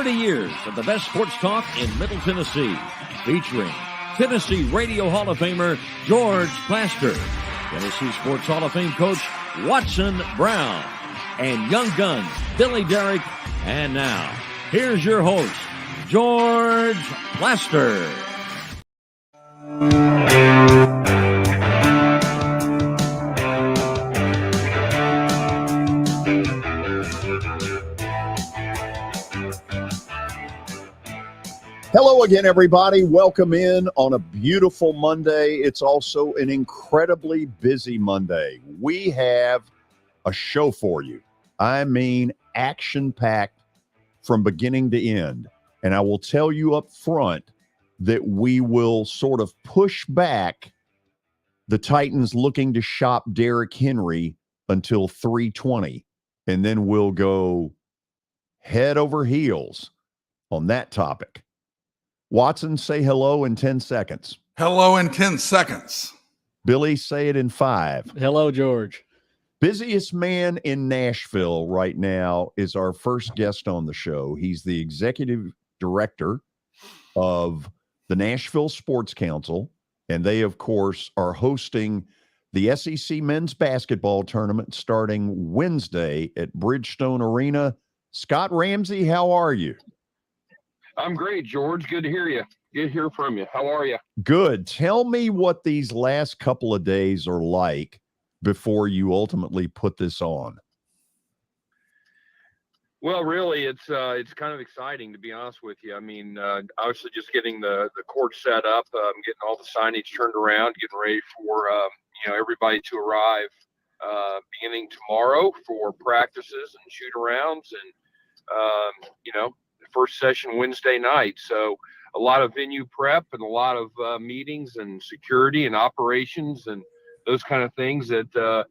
30 years of the best sports talk in Middle Tennessee, featuring Tennessee Radio Hall of Famer George Plaster, Tennessee Sports Hall of Fame coach Watson Brown, and Young Guns Billy Derrick. And now, here's your host, George Plaster. Hello again, everybody. Welcome in on a beautiful Monday. It's also an incredibly busy Monday. We have a show for you. I mean, action-packed from beginning to end. And I will tell you up front that we will sort of push back the Titans looking to shop Derrick Henry until 3:20. And then we'll go head over heels on that topic. Watson, say hello in 10 seconds. Hello in 10 seconds. Billy, say it in 5. Hello, George. Busiest man in Nashville right now is our first guest on the show. He's the executive director of the Nashville Sports Council, and they, of course, are hosting the SEC men's basketball tournament starting Wednesday at Bridgestone Arena. Scott Ramsey, how are you? I'm great, George. Good to hear you. Good to hear from you. How are you? Good. Tell me what these last couple of days are like before you ultimately put this on. Well, really, it's kind of exciting, to be honest with you. I mean, obviously just getting the court set up, getting all the signage turned around, getting ready for everybody to arrive beginning tomorrow for practices and shoot-arounds and first session Wednesday night. So a lot of venue prep and a lot of meetings and security and operations and those kind of things that, the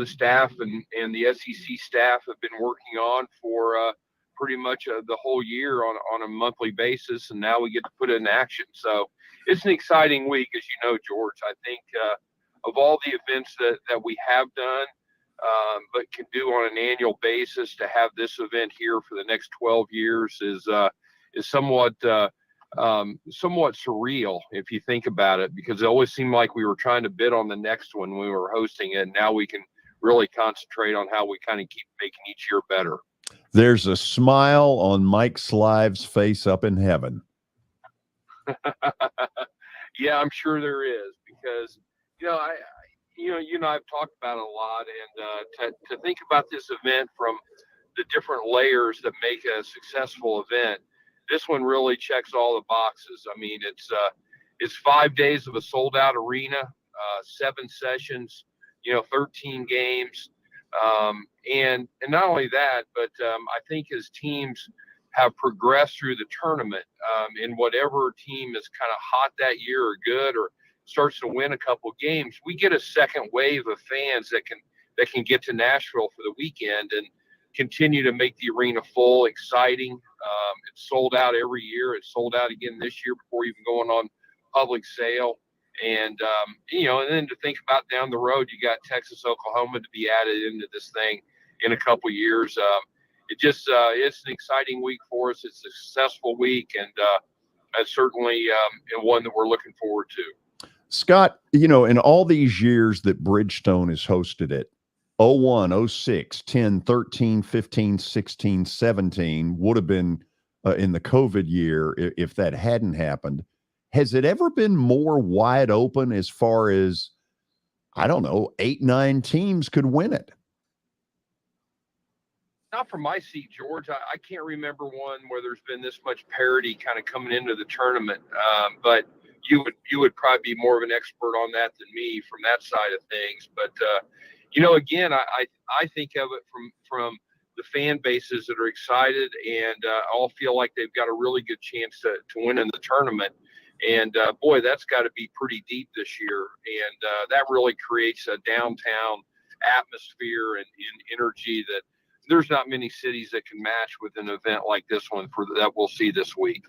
staff and the SEC staff have been working on for pretty much the whole year on a monthly basis. And now we get to put it in action. So it's an exciting week, as you know, George. I think of all the events that we have done, but can do on an annual basis, to have this event here for the next 12 years is somewhat surreal if you think about it, because it always seemed like we were trying to bid on the next one when we were hosting it. Now we can really concentrate on how we kind of keep making each year better. There's a smile on Mike Slive's face up in heaven. Yeah, I'm sure there is, because you and I have talked about it a lot, and to think about this event from the different layers that make a successful event, this one really checks all the boxes. I mean, it's 5 days of a sold-out arena, 7 sessions, 13 games, and not only that, but I think as teams have progressed through the tournament, and whatever team is kind of hot that year or good or starts to win a couple of games, we get a second wave of fans that can get to Nashville for the weekend and continue to make the arena full, exciting. It's sold out every year. It's sold out again this year before even going on public sale. And, and then to think about down the road, you got Texas, Oklahoma to be added into this thing in a couple of years. It's an exciting week for us. It's a successful week, and certainly one that we're looking forward to. Scott, in all these years that Bridgestone has hosted it, 01, 06, 10, 13, 15, 16, 17 would have been in the COVID year if that hadn't happened. Has it ever been more wide open as far as, 8, 9 teams could win it? Not from my seat, George. I can't remember one where there's been this much parity kind of coming into the tournament. But you would probably be more of an expert on that than me from that side of things. But again, I think of it from the fan bases that are excited and all feel like they've got a really good chance to win in the tournament. And boy, that's got to be pretty deep this year. And that really creates a downtown atmosphere and energy that there's not many cities that can match with an event like this one that we'll see this week.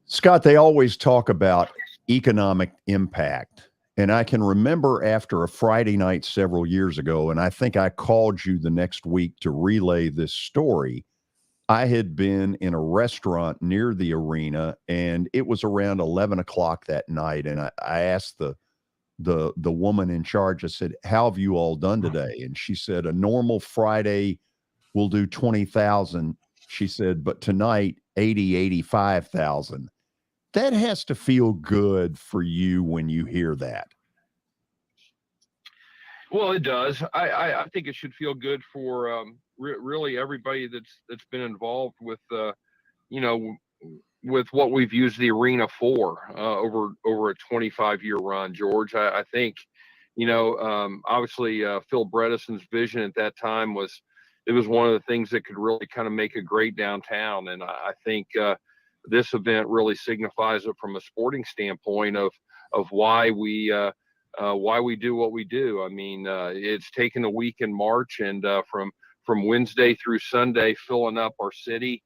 Scott, they always talk about economic impact. And I can remember after a Friday night several years ago, and I think I called you the next week to relay this story. I had been in a restaurant near the arena, and it was around 11 o'clock that night. And I asked the woman in charge, I said, how have you all done today? And she said, a normal Friday will do 20,000. She said, but tonight, 85,000. That has to feel good for you when you hear that. Well, it does. I think it should feel good for really everybody that's been involved with with what we've used the arena for over a 25-year run, George. I think obviously Phil Bredeson's vision at that time was one of the things that could really kind of make a great downtown, and I think this event really signifies it from a sporting standpoint of why we do what we do. I mean, it's taken a week in March, and from Wednesday through Sunday, filling up our city,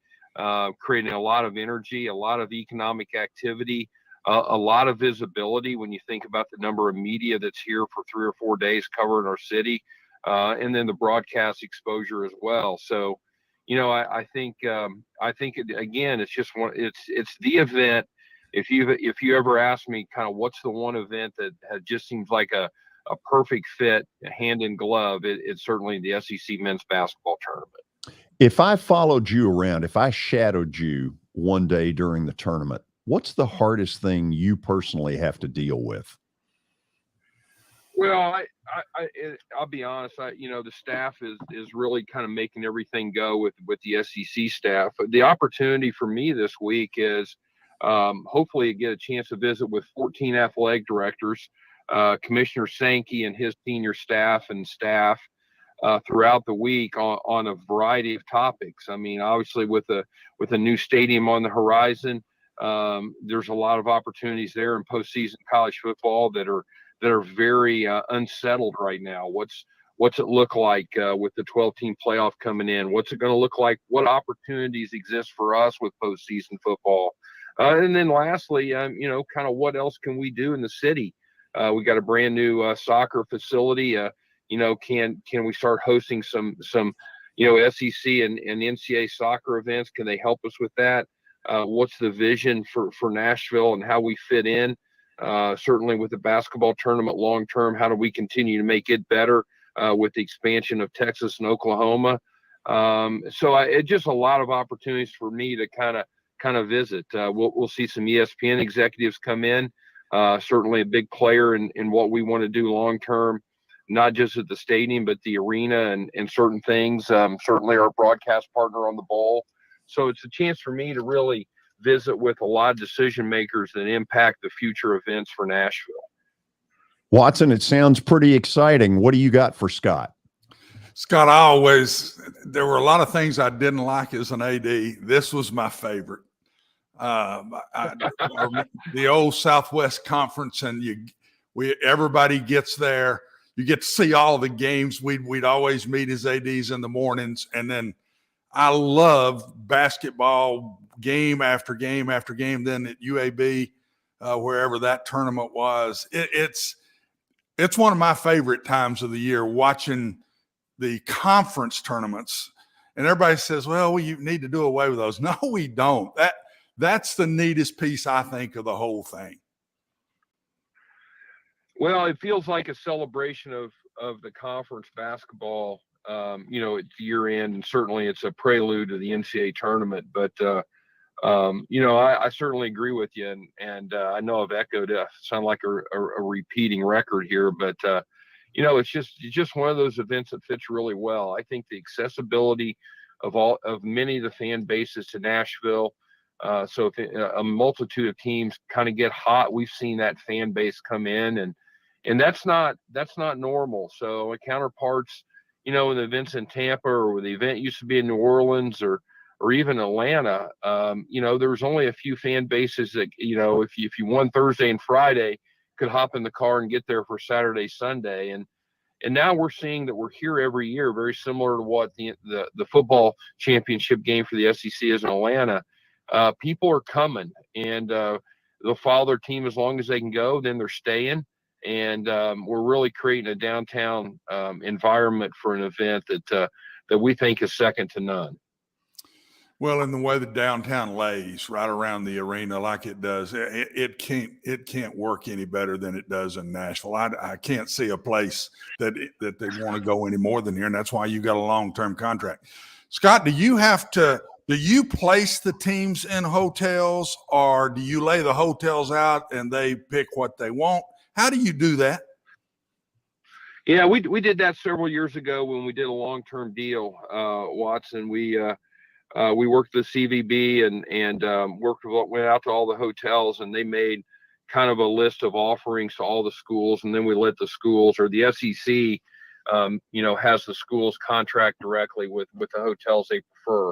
creating a lot of energy, a lot of economic activity, a lot of visibility when you think about the number of media that's here for 3 or 4 days covering our city, and then the broadcast exposure as well. So, I think again, it's just it's the event. If you ever ask me kind of what's the one event that just seems like a perfect fit, hand in glove, it's certainly the SEC men's basketball tournament. If I followed you around, if I shadowed you one day during the tournament, what's the hardest thing you personally have to deal with? Well, I'll be honest. The staff is really kind of making everything go with the SEC staff. The opportunity for me this week is hopefully get a chance to visit with 14 athletic directors, Commissioner Sankey and his senior staff throughout the week on a variety of topics. I mean, obviously with a new stadium on the horizon, there's a lot of opportunities there in postseason college football that are very unsettled right now. What's it look like with the 12-team playoff coming in? What's it going to look like? What opportunities exist for us with postseason football? And then lastly, kind of what else can we do in the city? We got a brand new soccer facility. Can we start hosting some SEC and NCAA soccer events? Can they help us with that? What's the vision for Nashville and how we fit in? Certainly with the basketball tournament long term, how do we continue to make it better with the expansion of Texas and Oklahoma? So it's just a lot of opportunities for me to kind of visit. We'll see some ESPN executives come in. Certainly a big player in what we want to do long term, not just at the stadium, but the arena and certain things. Certainly our broadcast partner on the bowl. So it's a chance for me to really visit with a lot of decision makers that impact the future events for Nashville. Watson, it sounds pretty exciting. What do you got for Scott? Scott, there were a lot of things I didn't like as an AD. This was my favorite. The old Southwest Conference, and everybody gets there. You get to see all of the games. We'd always meet as ADs in the mornings, and then I love basketball game after game after game. Then at UAB, wherever that tournament was, it's one of my favorite times of the year, watching the conference tournaments. And everybody says, well, you need to do away with those. No, we don't. That's the neatest piece, I think, of the whole thing. Well, it feels like a celebration of the conference basketball, it's year end, and certainly it's a prelude to the NCAA tournament. But, I certainly agree with you. And I know I've echoed sound like a repeating record here, but, it's just one of those events that fits really well. I think the accessibility of many of the fan bases to Nashville. So if a multitude of teams kind of get hot, we've seen that fan base come in, and that's not normal. So counterparts, in the events in Tampa, or the event used to be in New Orleans or even Atlanta, there was only a few fan bases that, if you won Thursday and Friday, could hop in the car and get there for Saturday, Sunday. And now we're seeing that we're here every year, very similar to what the football championship game for the SEC is in Atlanta. People are coming, and they'll follow their team as long as they can go. Then they're staying, and we're really creating a downtown environment for an event that we think is second to none. Well, in the way the downtown lays right around the arena like it does, it can't work any better than it does in Nashville. I can't see a place that they want to go any more than here, and that's why you got a long-term contract. Scott, do you place the teams in hotels, or do you lay the hotels out and they pick what they want? How do you do that? Yeah, we did that several years ago when we did a long-term deal, Watson. We worked with CVB and went out to all the hotels, and they made kind of a list of offerings to all the schools, and then we let the schools, or the SEC, has the schools contract directly with the hotels they prefer.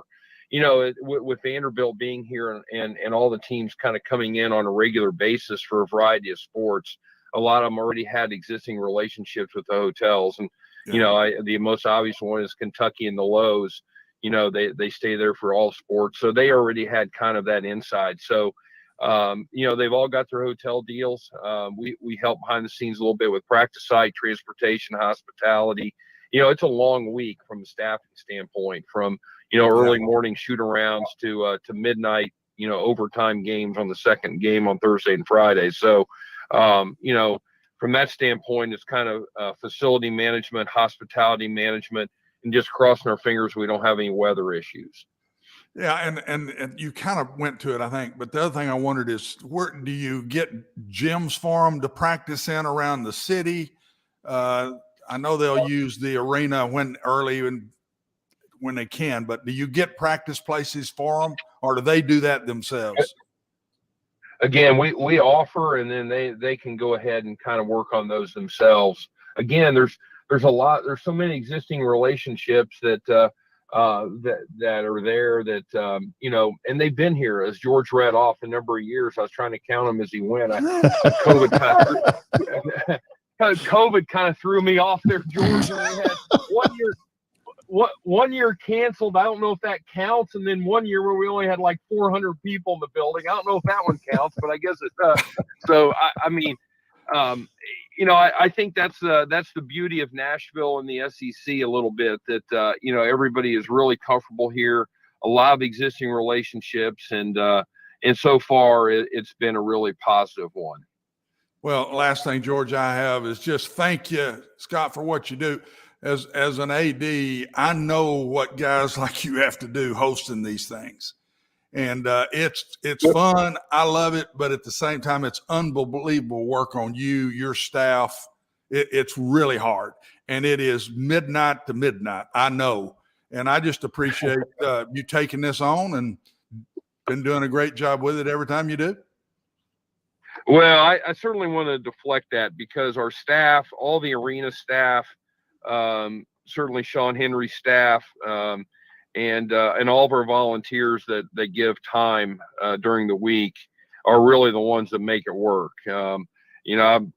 With Vanderbilt being here and all the teams kind of coming in on a regular basis for a variety of sports, a lot of them already had existing relationships with the hotels. And, the most obvious one is Kentucky and the Lowe's. They stay there for all sports. So they already had kind of that inside. So, they've all got their hotel deals. We help behind the scenes a little bit with practice site, transportation, hospitality. It's a long week from a staffing standpoint, from, early morning shoot arounds to midnight, overtime games on the second game on Thursday and Friday. So, from that standpoint, it's kind of facility management, hospitality management, and just crossing our fingers we don't have any weather issues. Yeah, and you kind of went to it, I think. But the other thing I wondered is, where do you get gyms for them to practice in around the city? I know they'll use the arena when they can, but do you get practice places for them, or do they do that themselves? Again, we offer, and then they can go ahead and kind of work on those themselves. Again, there's so many existing relationships that are there that and they've been here, as George read off, a number of years. I was trying to count them as he went. COVID kind of threw me off there, George. And we had 1 year. One year canceled. I don't know if that counts. And then 1 year where we only had like 400 people in the building. I don't know if that one counts, but I guess it does. So, I think that's the beauty of Nashville and the SEC a little bit, that, everybody is really comfortable here, a lot of existing relationships. And so far it's been a really positive one. Well, last thing, George, I have is just thank you, Scott, for what you do. As an AD, I know what guys like you have to do hosting these things. And it's fun. I love it. But at the same time, it's unbelievable work on you, your staff. It's really hard. And it is midnight to midnight, I know. And I just appreciate you taking this on and been doing a great job with it every time you do. Well, I certainly want to deflect that, because our staff, all the arena staff, certainly Sean Henry's staff, and all of our volunteers that give time during the week are really the ones that make it work. I'm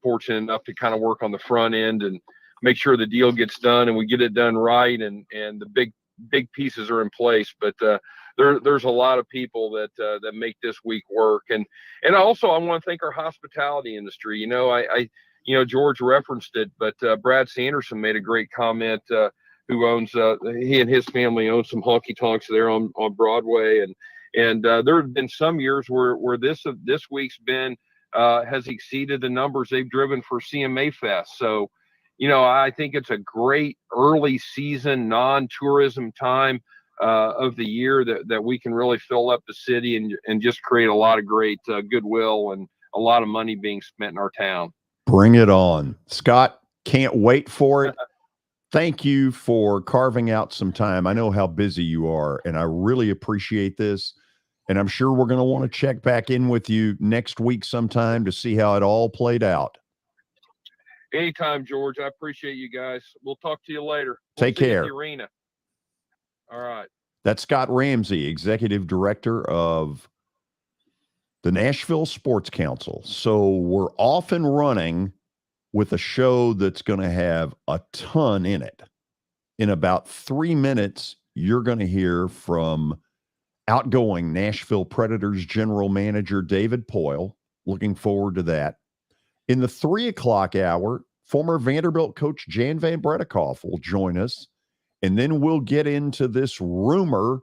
fortunate enough to kind of work on the front end and make sure the deal gets done and we get it done right, and the big pieces are in place. But there's a lot of people that make this week work, and also I want to thank our hospitality industry. George referenced it, but Brad Sanderson made a great comment, who owns, he and his family own some honky tonks there on Broadway. And there have been some years where this week's been, has exceeded the numbers they've driven for CMA Fest. So, I think it's a great early season, non-tourism time of the year that we can really fill up the city and just create a lot of great goodwill and a lot of money being spent in our town. Bring it on. Scott, can't wait for it. Thank you for carving out some time. I know how busy you are, and I really appreciate this. And I'm sure we're going to want to check back in with you next week sometime to see how it all played out. Anytime, George. I appreciate you guys. We'll talk to you later. Take care. At the arena. All right. That's Scott Ramsey, Executive Director of the Nashville Sports Council. So we're off and running with a show that's going to have a ton in it. In about 3 minutes, you're going to hear from outgoing Nashville Predators General Manager David Poile. Looking forward to that. In the 3 o'clock hour, former Vanderbilt coach Jan van Breda Kolff will join us. And then we'll get into this rumor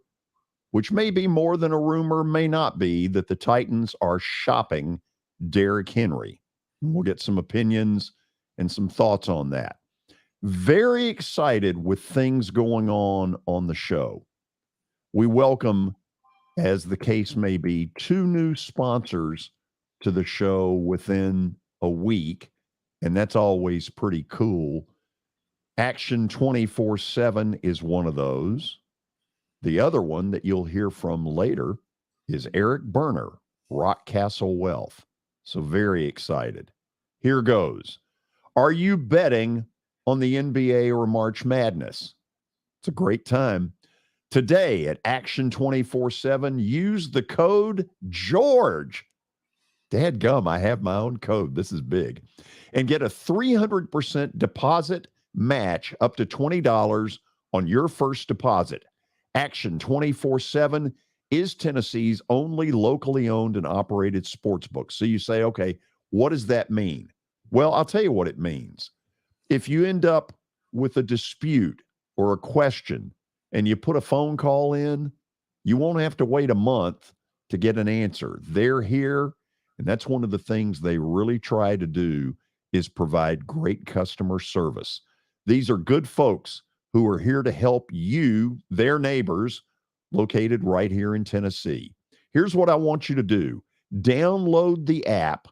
which may be more than a rumor, may not be, that the Titans are shopping Derrick Henry. We'll get some opinions and some thoughts on that. Very excited with things going on the show. We welcome, as the case may be, 2 new sponsors to the show within a week, and that's always pretty cool. Action 24/7 is one of those. The other one that you'll hear from later is Eric Berner, Rockcastle Wealth. So very excited. Here goes. Are you betting on the NBA or March Madness? It's a great time. Today at Action 24/7, use the code GEORGE. Dadgum, I have my own code. This is big. And get a 300% deposit match up to $20 on your first deposit. Action 24/7 is Tennessee's only locally owned and operated sports book. So you say, okay, what does that mean? Well, I'll tell you what it means. If you end up with a dispute or a question and you put a phone call in, you won't have to wait a month to get an answer. They're here, and that's one of the things they really try to do is provide great customer service. These are good folks who are here to help you, their neighbors, located right here in Tennessee. Here's what I want you to do. Download the app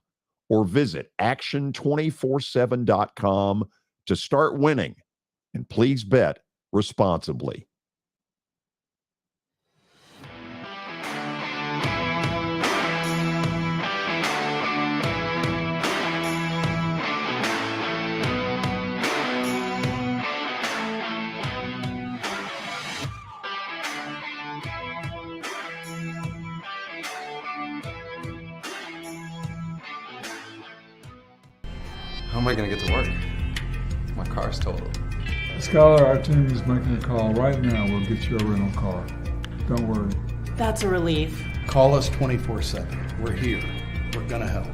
or visit action247.com to start winning. And please bet responsibly. How am I going to get to work? My car's totaled. Skylar, our team is making a call right now. We'll get you a rental car. Don't worry. That's a relief. Call us 24/7. We're here. We're going to help.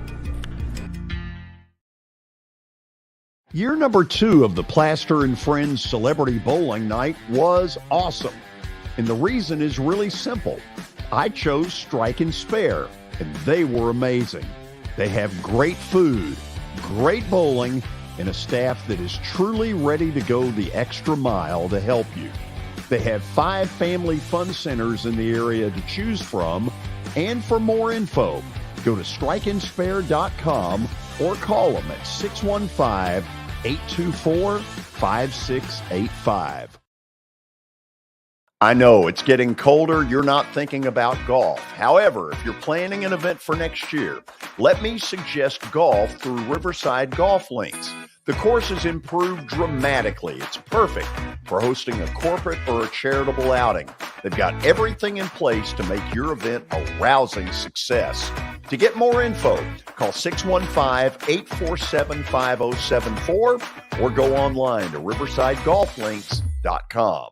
Year number 2 of the Plaster and Friends Celebrity Bowling Night was awesome. And the reason is really simple. I chose Strike and Spare, and they were amazing. They have great food, great bowling, and a staff that is truly ready to go the extra mile to help you. They have 5 family fun centers in the area to choose from. And for more info, go to strikeandspare.com or call them at 615-824-5685. I know it's getting colder. You're not thinking about golf. However, if you're planning an event for next year, let me suggest golf through Riverside Golf Links. The course has improved dramatically. It's perfect for hosting a corporate or a charitable outing. They've got everything in place to make your event a rousing success. To get more info, call 615-847-5074 or go online to riversidegolflinks.com.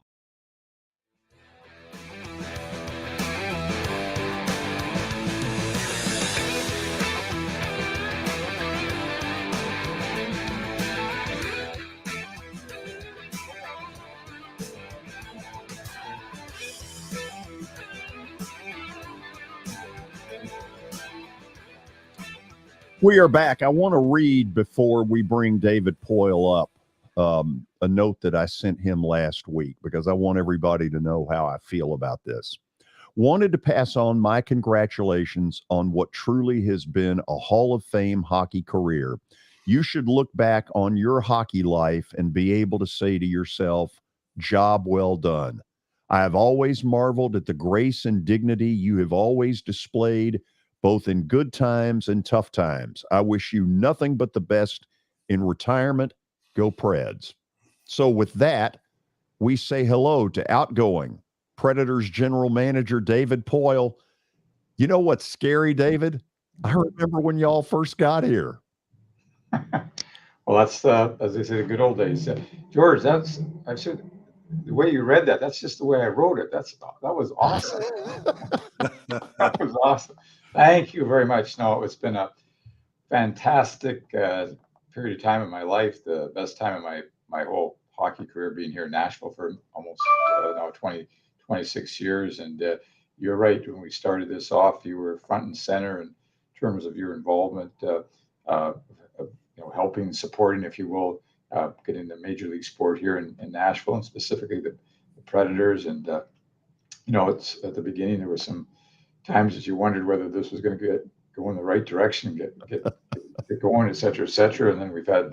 We are back. I want to read before we bring David Poyle up a note that I sent him last week because I want everybody to know how I feel about this. Wanted to pass on my congratulations on what truly has been a Hall of Fame hockey career. You should look back on your hockey life and be able to say to yourself, job well done. I have always marveled at the grace and dignity you have always displayed, both in good times and tough times. I wish you nothing but the best in retirement. Go Preds. So with that, we say hello to outgoing Predators general manager David Poyle. You know what's scary, David? I remember when y'all first got here. Well, that's, as they say, the good old days. George, I've said, the way you read that, that's just the way I wrote it. That was awesome. That was awesome. Thank you very much. No, it's been a fantastic period of time in my life, the best time in my whole hockey career, being here in Nashville for almost now 26 years. And you're right. When we started this off, you were front and center in terms of your involvement, helping, supporting, if you will, getting the major league sport here in Nashville, and specifically the Predators. And it's at the beginning there were some times that you wondered whether this was going to go in the right direction, get going, et cetera, et cetera. And then we've had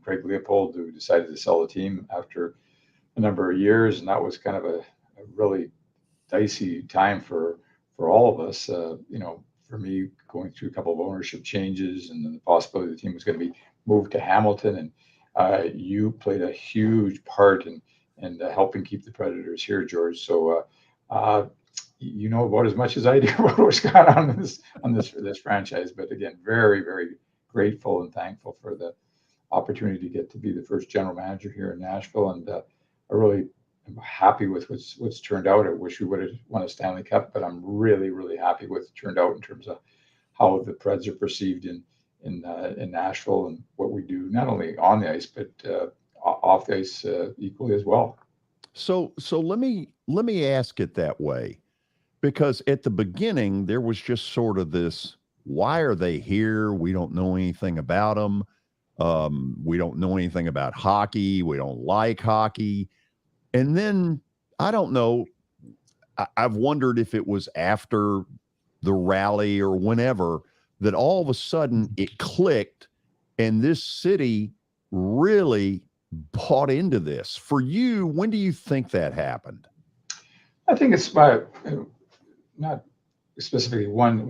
Craig Leopold, who decided to sell the team after a number of years, and that was kind of a really dicey time for all of us. For me, going through a couple of ownership changes, and then the possibility the team was going to be moved to Hamilton, and you played a huge part in helping keep the Predators here, George. So you know about as much as I do about what's going on this franchise. But again, very, very grateful and thankful for the opportunity to get to be the first general manager here in Nashville, and I really am happy with what's turned out. I wish we would have won a Stanley Cup, but I'm really, really happy with it turned out in terms of how the Preds are perceived in Nashville, and what we do not only on the ice but off the ice equally as well. So let me ask it that way, because at the beginning there was just sort of this: why are they here? We don't know anything about them. We don't know anything about hockey. We don't like hockey. And then, I don't know, I've wondered if it was after the rally or whenever that all of a sudden it clicked and this city really bought into this. For you, when do you think that happened? I think it's not specifically one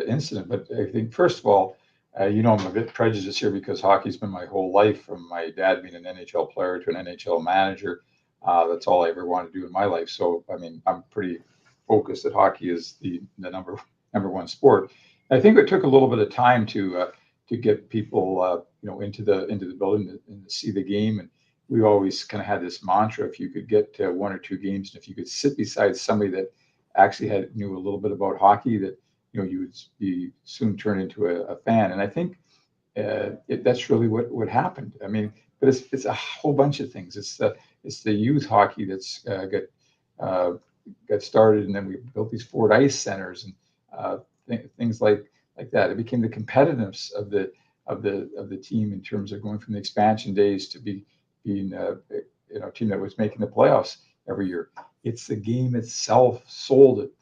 incident, but I think, first of all, I'm a bit prejudiced here because hockey's been my whole life, from my dad being an NHL player to an NHL manager. That's all I ever wanted to do in my life. So, I mean, I'm pretty focused that hockey is the number one sport. I think it took a little bit of time to get people, into the building and to see the game. And we always kind of had this mantra: if you could get to one or two games, and if you could sit beside somebody that actually knew a little bit about hockey, that you would be soon turned into a fan. And I think that's really what happened. I mean, but it's a whole bunch of things. It's the youth hockey that's got started, and then we built these Ford Ice centers and things like that. It became the competitiveness of the team in terms of going from the expansion days to being a team that was making the playoffs every year. It's the game itself sold it.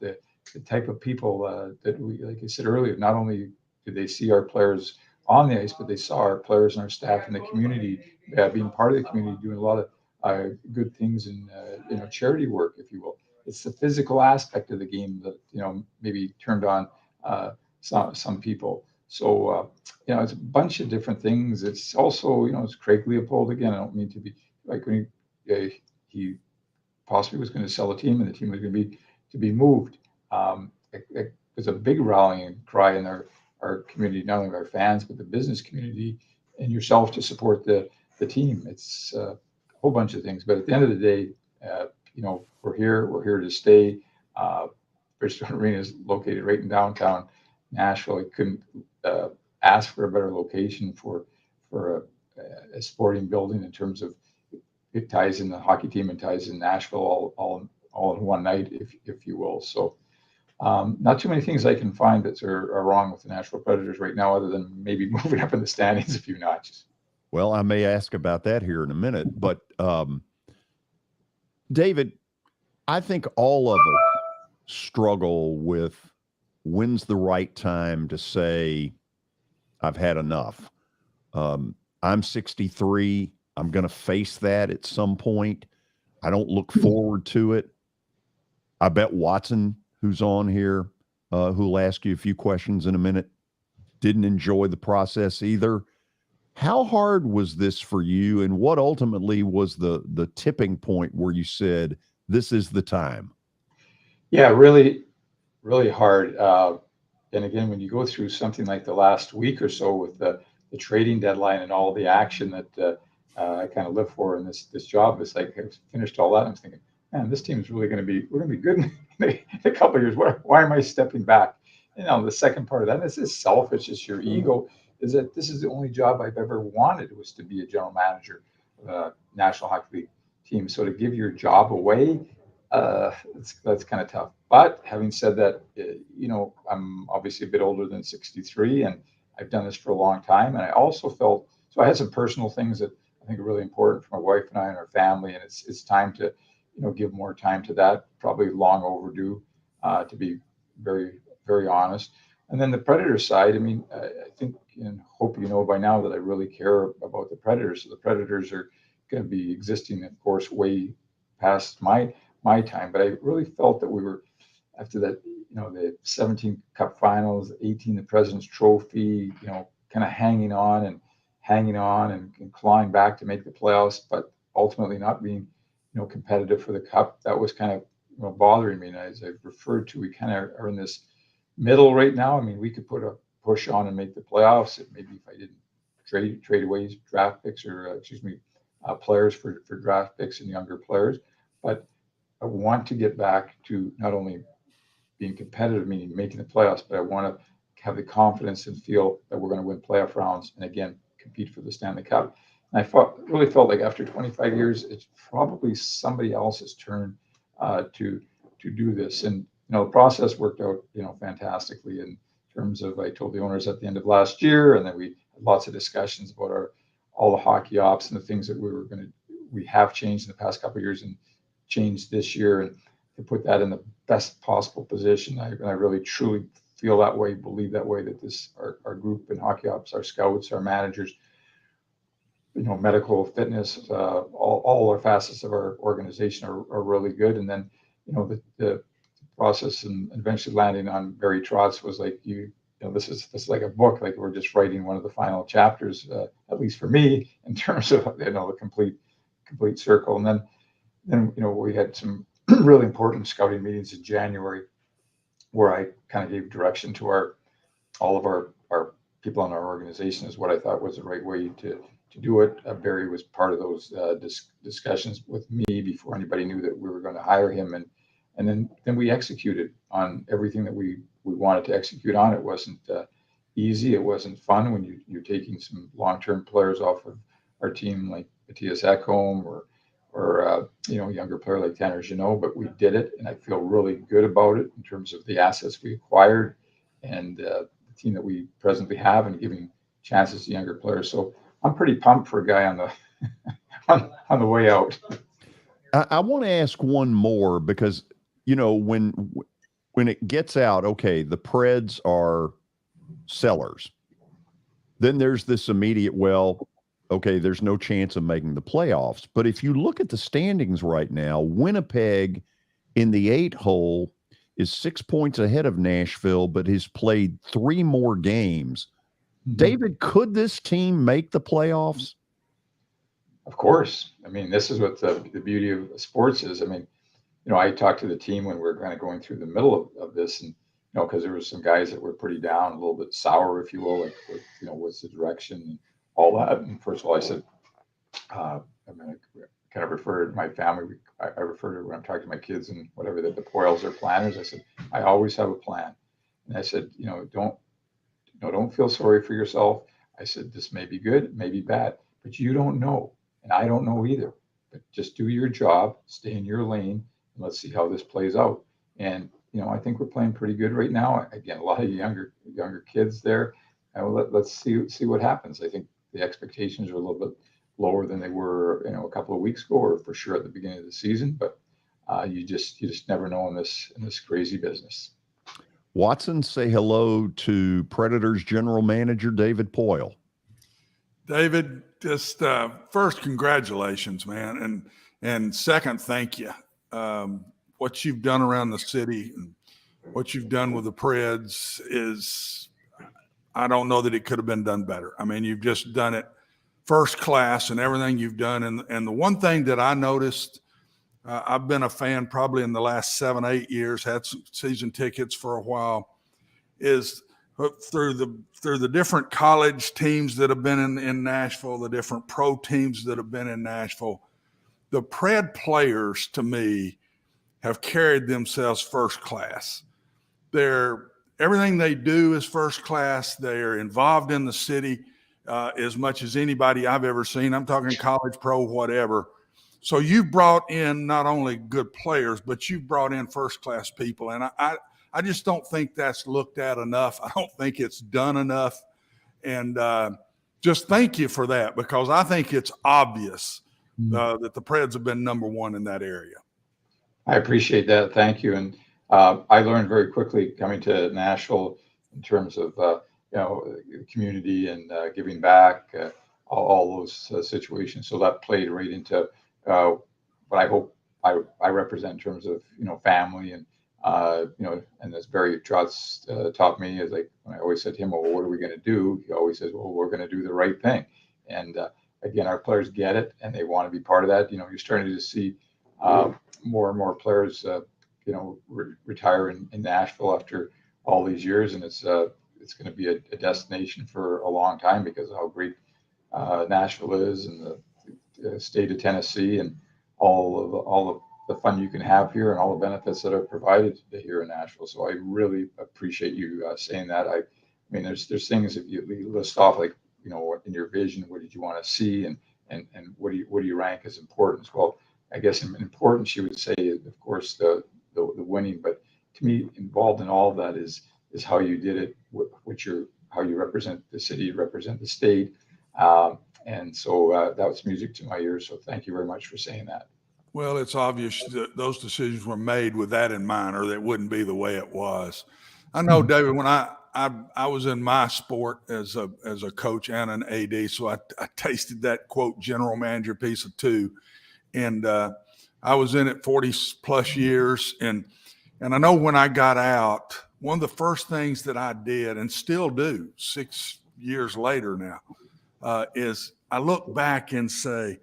The type of people that we, like I said earlier, not only did they see our players on the ice, but they saw our players and our staff in the community, being part of the community, doing a lot of good things in charity work, if you will. It's the physical aspect of the game that maybe turned on some people. So it's a bunch of different things. It's also it's Craig Leopold again. I don't mean to be like when he possibly was going to sell a team and the team was going to be moved. It was a big rallying cry in our community, not only our fans but the business community and yourself, to support the team. It's a whole bunch of things, but at the end of the day, we're here to stay. Bridgestone Arena is located right in downtown Nashville. I couldn't ask for a better location for a sporting building in terms of it ties in the hockey team and ties in Nashville all in one night, if you will. So not too many things I can find that are wrong with the Nashville Predators right now, other than maybe moving up in the standings a few notches. Well, I may ask about that here in a minute, but David, I think all of us struggle with when's the right time to say, I've had enough. I'm 63. I'm going to face that at some point. I don't look forward to it. I bet Watson, who's on here, who'll ask you a few questions in a minute, didn't enjoy the process either. How hard was this for you, and what ultimately was the tipping point where you said, this is the time? Yeah, really, really hard. And again, when you go through something like the last week or so with the trading deadline and all the action that I kind of live for in this job, it's like I finished all that and I'm thinking, man, this team is really we're going to be good in a couple of years. Why am I stepping back? The second part of that, this is selfish. It's your ego. Is that this is the only job I've ever wanted, was to be a general manager of a National Hockey League team. So to give your job away, that's kind of tough. But having said that, I'm obviously a bit older than 63, and I've done this for a long time. And I also felt, so I had some personal things that I think are really important for my wife and I and our family. And it's time to, give more time to that, probably long overdue, to be very, very honest. And then the Predator side, I think and hope you know by now that I really care about the Predators. So the Predators are going to be existing, of course, way past my time. But I really felt that we were, after that, the 17 Cup Finals, 18 the President's Trophy, kind of hanging on and clawing back to make the playoffs, but ultimately not being, competitive for the Cup. That was kind of bothering me. And as I've referred to, we kind of are in this middle right now. We could put a push on and make the playoffs. Maybe if I didn't trade away draft picks or players for draft picks and younger players, but I want to get back to not only being competitive, meaning making the playoffs, but I want to have the confidence and feel that we're going to win playoff rounds and again compete for the Stanley Cup. And I really felt like after 25 years, it's probably somebody else's turn to do this. And the process worked out fantastically in terms of, I told the owners at the end of last year, and then we had lots of discussions about all the hockey ops and the things that we have changed in the past couple of years and changed this year, and to put that in the best possible position. I really truly feel that way, believe that way, that our group in hockey ops, our scouts, our managers, medical, fitness, all our facets of our organization are really good. And then, the process and eventually landing on Barry Trotz was like, this is like a book, like we're just writing one of the final chapters, at least for me, in terms of, the complete circle. And then, we had some really important scouting meetings in January where I kind of gave direction to all of our people in our organization is what I thought was the right way to do it. Barry was part of those discussions with me before anybody knew that we were going to hire him. And then we executed on everything that we wanted to execute on. It wasn't easy. It wasn't fun when you're taking some long-term players off of our team, like Matthias Ekholm or younger player like Tanner Jeannot, but we did it. And I feel really good about it in terms of the assets we acquired and the team that we presently have and giving chances to younger players. So I'm pretty pumped for a guy on the on the way out. I want to ask one more because, when it gets out, okay, the Preds are sellers. Then there's this immediate, okay, there's no chance of making the playoffs. But if you look at the standings right now, Winnipeg in the 8 hole is 6 points ahead of Nashville, but has played 3 more games. Mm-hmm. David, could this team make the playoffs? Of course. This is what the beauty of sports is. I talked to the team when we were kind of going through the middle of this, and because there were some guys that were pretty down, a little bit sour, if you will, like what's the direction and all that. And first of all, I said, I kind of refer to my family. I refer to when I'm talking to my kids and whatever that the Poils are planners. I said, I always have a plan, and I said, don't feel sorry for yourself. I said, this may be good, it may be bad, but you don't know. And I don't know either, but just do your job, stay in your lane, and let's see how this plays out. And, I think we're playing pretty good right now. Again, a lot of younger kids there. Let's see what happens. I think the expectations are a little bit lower than they were, a couple of weeks ago, or for sure at the beginning of the season, but you just never know in this crazy business. Watson, say hello to Predators general manager David Poile. David, just first, congratulations, man, and second, thank you. What you've done around the city and what you've done with the Preds is, I don't know that it could have been done better. You've just done it first class and everything you've done. And the one thing that I noticed, I've been a fan probably in the last 7-8 years, had some season tickets for a while, is through the different college teams that have been in Nashville, the different pro teams that have been in Nashville, the Pred players to me have carried themselves first class. Everything they do is first class. They're involved in the city as much as anybody I've ever seen. I'm talking college, pro, whatever. So you've brought in not only good players, but you've brought in first-class people. And I just don't think that's looked at enough. I don't think it's done enough. And just thank you for that, because I think it's obvious that the Preds have been number one in that area. I appreciate that. Thank you. And I learned very quickly coming to Nashville in terms of, community and giving back, all those situations. So that played right into what I hope I represent in terms of, family and, and as Barry Trotz taught me, is like, when I always said to him, well, what are we going to do? He always says, well, we're going to do the right thing. And again, our players get it and they want to be part of that. You're starting to see more and more players, retire in Nashville after all these years. And it's going to be a destination for a long time because of how great Nashville is, and the state of Tennessee, and all of the fun you can have here and all the benefits that are provided here in Nashville. So I really appreciate you saying that. I mean, there's things that you list off, like, in your vision, what did you want to see, and what do you rank as importance? Well, I guess in importance, you would say, of course, the winning, but to me, involved in all of that is how you did it, how you represent the city, represent the state. And so that was music to my ears. So thank you very much for saying that. Well, it's obvious that those decisions were made with that in mind, or that wouldn't be the way it was. I know, David, when I was in my sport as a coach and an AD, so I tasted that, quote, general manager piece of two. And I was in it 40 plus years. And I know when I got out, one of the first things that I did, and still do 6 years later now, is I look back and say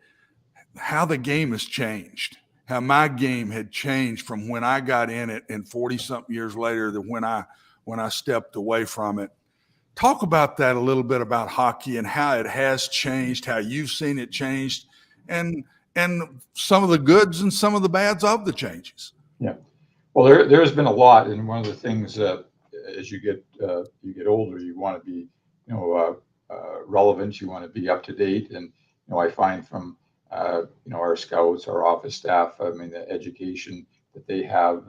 how the game has changed, how my game had changed from when I got in it and 40 something years later to when I stepped away from it. Talk about that a little bit, about hockey and how it has changed, how you've seen it changed, and some of the goods and some of the bads of the changes. Yeah. Well, there's been a lot, and one of the things as you get older, you want to be relevant, you want to be up to date, and I find from our scouts, our office staff, I mean, the education that they have,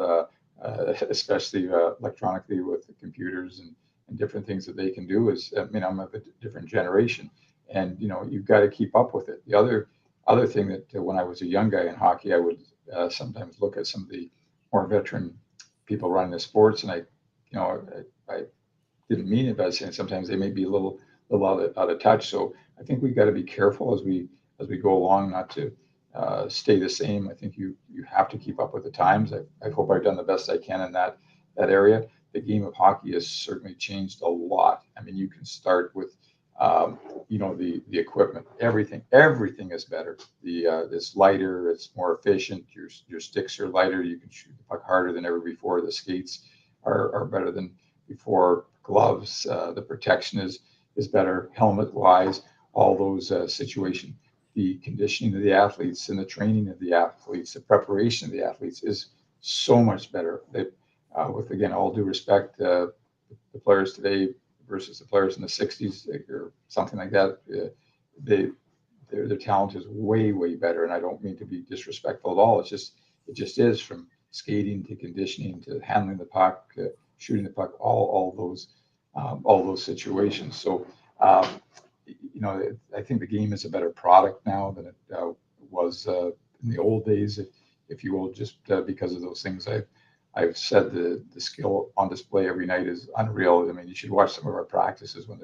especially electronically with the computers and different things that they can do, is, I'm of a different generation, and you've got to keep up with it. The other thing that when I was a young guy in hockey, I would sometimes look at some of the more veteran people running the sports, and I didn't mean it, but I was saying sometimes they may be a little out of touch. So I think we've got to be careful as we go along, not to stay the same. I think you have to keep up with the times. I hope I've done the best I can in that area. The game of hockey has certainly changed a lot. I mean, you can start with the equipment. Everything is better. It's lighter. It's more efficient. Your sticks are lighter. You can shoot the puck harder than ever before. The skates are better than before. Gloves. The protection is better. Helmet wise, all those situations. The conditioning of the athletes and the training of the athletes, the preparation of the athletes is so much better. With, again, all due respect, the players today versus the players in the 60s or something like that, their talent is way, way better. And I don't mean to be disrespectful at all. It just is, from skating to conditioning to handling the puck, shooting the puck, all those situations. So, I think the game is a better product now than it was in the old days, if you will, just because of those things. I've said the skill on display every night is unreal. I mean, you should watch some of our practices when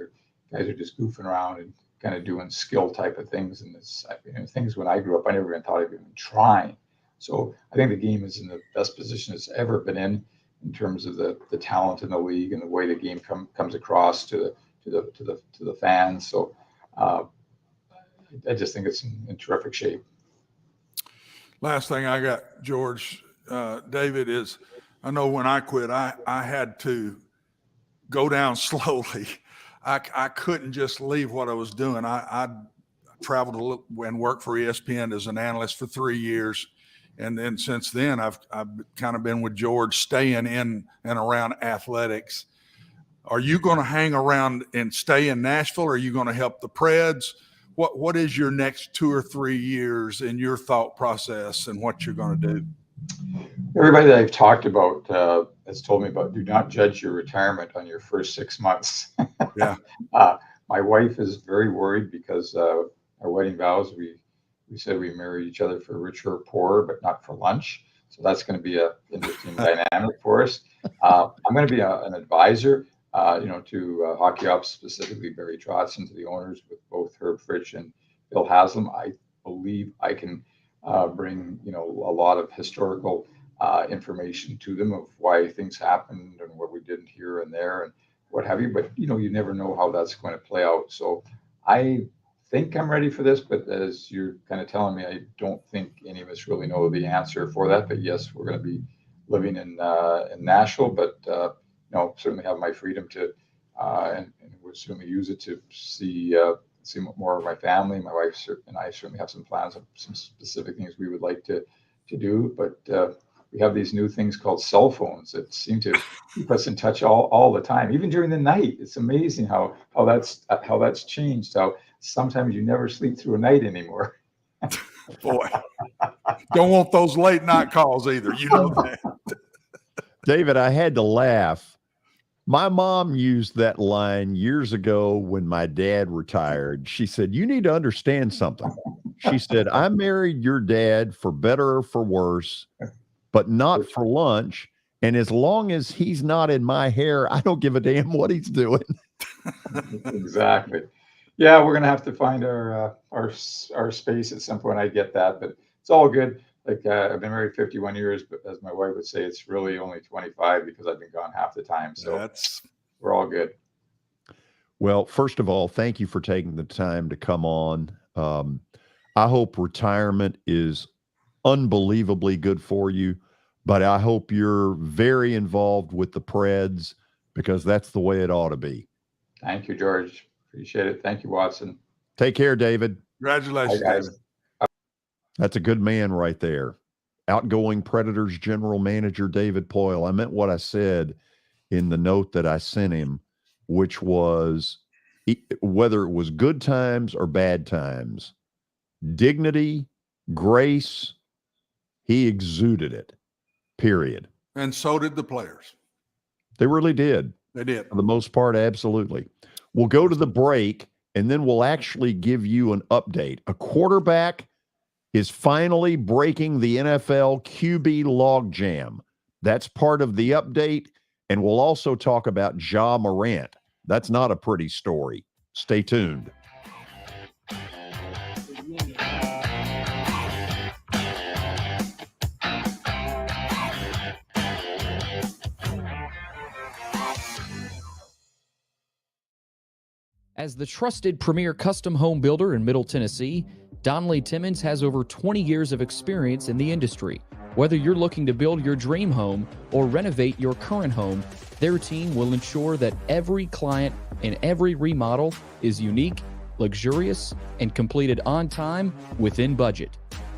guys are just goofing around and kind of doing skill type of things. And it's things when I grew up, I never even thought of even trying. So I think the game is in the best position it's ever been in terms of the talent in the league and the way the game comes across to the fans. So I just think it's in terrific shape. Last thing I got, George, David, is I know when I quit, I had to go down slowly. I couldn't just leave what I was doing. I traveled and worked for ESPN as an analyst for 3 years. And then since then, I've kind of been with George, staying in and around athletics. Are you going to hang around and stay in Nashville? Or are you going to help the Preds? what is your next 2 or 3 years in your thought process and what you're going to do? Everybody that I've talked about has told me about, do not judge your retirement on your first 6 months. Yeah. My wife is very worried because our wedding vows, we said we married each other for richer or poorer, but not for lunch. So that's going to be an interesting dynamic for us. I'm going to be an advisor, to hockey ops, specifically Barry Trotson, to the owners with both Herb Fritsch and Bill Haslam. I believe I can bring, a lot of historical information to them of why things happened and what we did here and there and what have you. But, you never know how that's going to play out. So I think I'm ready for this, but as you're kind of telling me, I don't think any of us really know the answer for that. But yes, we're going to be living in Nashville, but certainly have my freedom to and would certainly use it to see more of my family. My wife and I certainly have some plans of some specific things we would like to do, but we have these new things called cell phones that seem to keep us in touch all the time, even during the night. It's amazing how that's changed. How sometimes you never sleep through a night anymore. Boy, don't want those late night calls either. You know that. David, I had to laugh. My mom used that line years ago when my dad retired. She said, "You need to understand something." She said, "I married your dad for better or for worse, but not for lunch. And as long as he's not in my hair, I don't give a damn what he's doing." Exactly. Yeah, we're gonna have to find our space at some point. I get that, but it's all good. Like I've been married 51 years, but as my wife would say, it's really only 25 because I've been gone half the time. So we're all good. Well, first of all, thank you for taking the time to come on. I hope retirement is unbelievably good for you, but I hope you're very involved with the Preds because that's the way it ought to be. Thank you, George. Appreciate it. Thank you, Watson. Take care, David. Congratulations, Bye, guys. David. That's a good man right there. Outgoing Predators general manager David Poile. I meant what I said in the note that I sent him, which was whether it was good times or bad times, dignity, grace, he exuded it, period. And so did the players. They really did. They did. For the most part, absolutely. We'll go to the break, and then we'll actually give you an update. A quarterback is finally breaking the NFL QB logjam. That's part of the update, and we'll also talk about Ja Morant. That's not a pretty story. Stay tuned. As the trusted premier custom home builder in Middle Tennessee, Donnelly Timmons has over 20 years of experience in the industry. Whether you're looking to build your dream home or renovate your current home, their team will ensure that every client and every remodel is unique, luxurious, and completed on time within budget.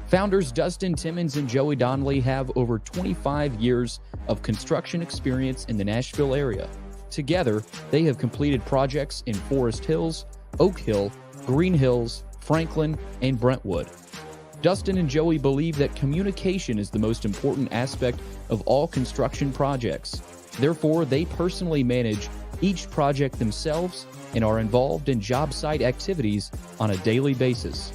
Founders Dustin Timmons and Joey Donnelly have over 25 years of construction experience in the Nashville area. Together, they have completed projects in Forest Hills, Oak Hill, Green Hills, Franklin, and Brentwood. Dustin and Joey believe that communication is the most important aspect of all construction projects. Therefore, they personally manage each project themselves and are involved in job site activities on a daily basis.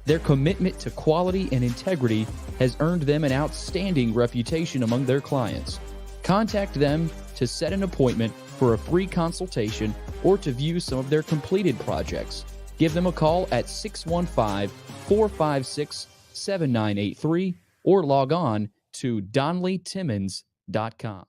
Their commitment to quality and integrity has earned them an outstanding reputation among their clients. Contact them to set an appointment for a free consultation or to view some of their completed projects. Give them a call at 615-456-7983 or log on to DonnellyTimmons.com.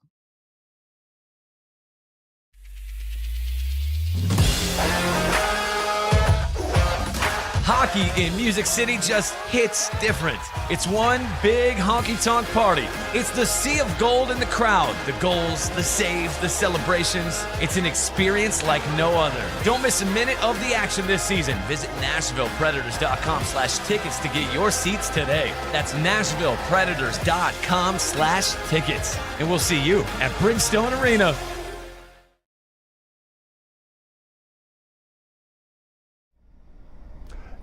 Hockey in Music City just hits different. It's one big honky-tonk party. It's the sea of gold in the crowd. The goals, the saves, the celebrations. It's an experience like no other. Don't miss a minute of the action this season. Visit NashvillePredators.com/tickets to get your seats today. That's NashvillePredators.com/tickets. And we'll see you at Bridgestone Arena.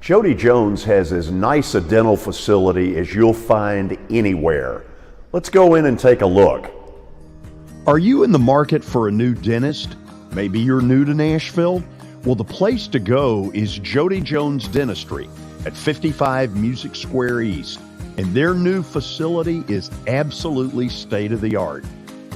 Jody Jones has as nice a dental facility as you'll find anywhere. Let's go in and take a look. Are you in the market for a new dentist? Maybe you're new to Nashville? Well, the place to go is Jody Jones Dentistry at 55 Music Square East, and their new facility is absolutely state-of-the-art.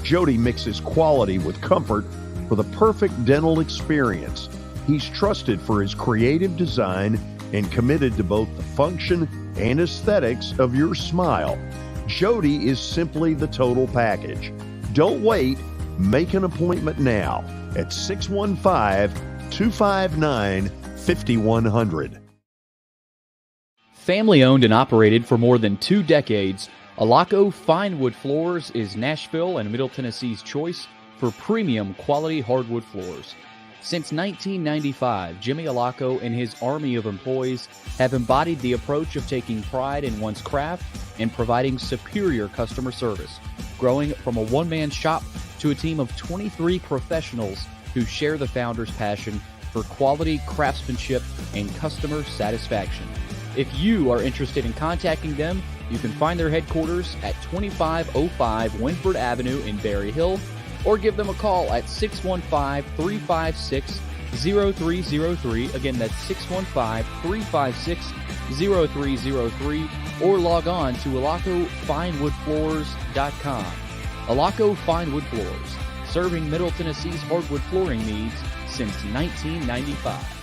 Jody mixes quality with comfort for the perfect dental experience. He's trusted for his creative design and committed to both the function and aesthetics of your smile. Jody is simply the total package. Don't wait. Make an appointment now at 615-259-5100. Family owned and operated for more than 2 decades, Alaco Fine Wood Floors is Nashville and Middle Tennessee's choice for premium quality hardwood floors. Since 1995, Jimmy Alaco and his army of employees have embodied the approach of taking pride in one's craft and providing superior customer service, growing from a one-man shop to a team of 23 professionals who share the founder's passion for quality craftsmanship and customer satisfaction. If you are interested in contacting them, you can find their headquarters at 2505 Winford Avenue in Berry Hill, or give them a call at 615-356-0303. Again, that's 615-356-0303, or log on to alacofinewoodfloors.com. Alaco Fine Wood Floors, serving Middle Tennessee's hardwood flooring needs since 1995.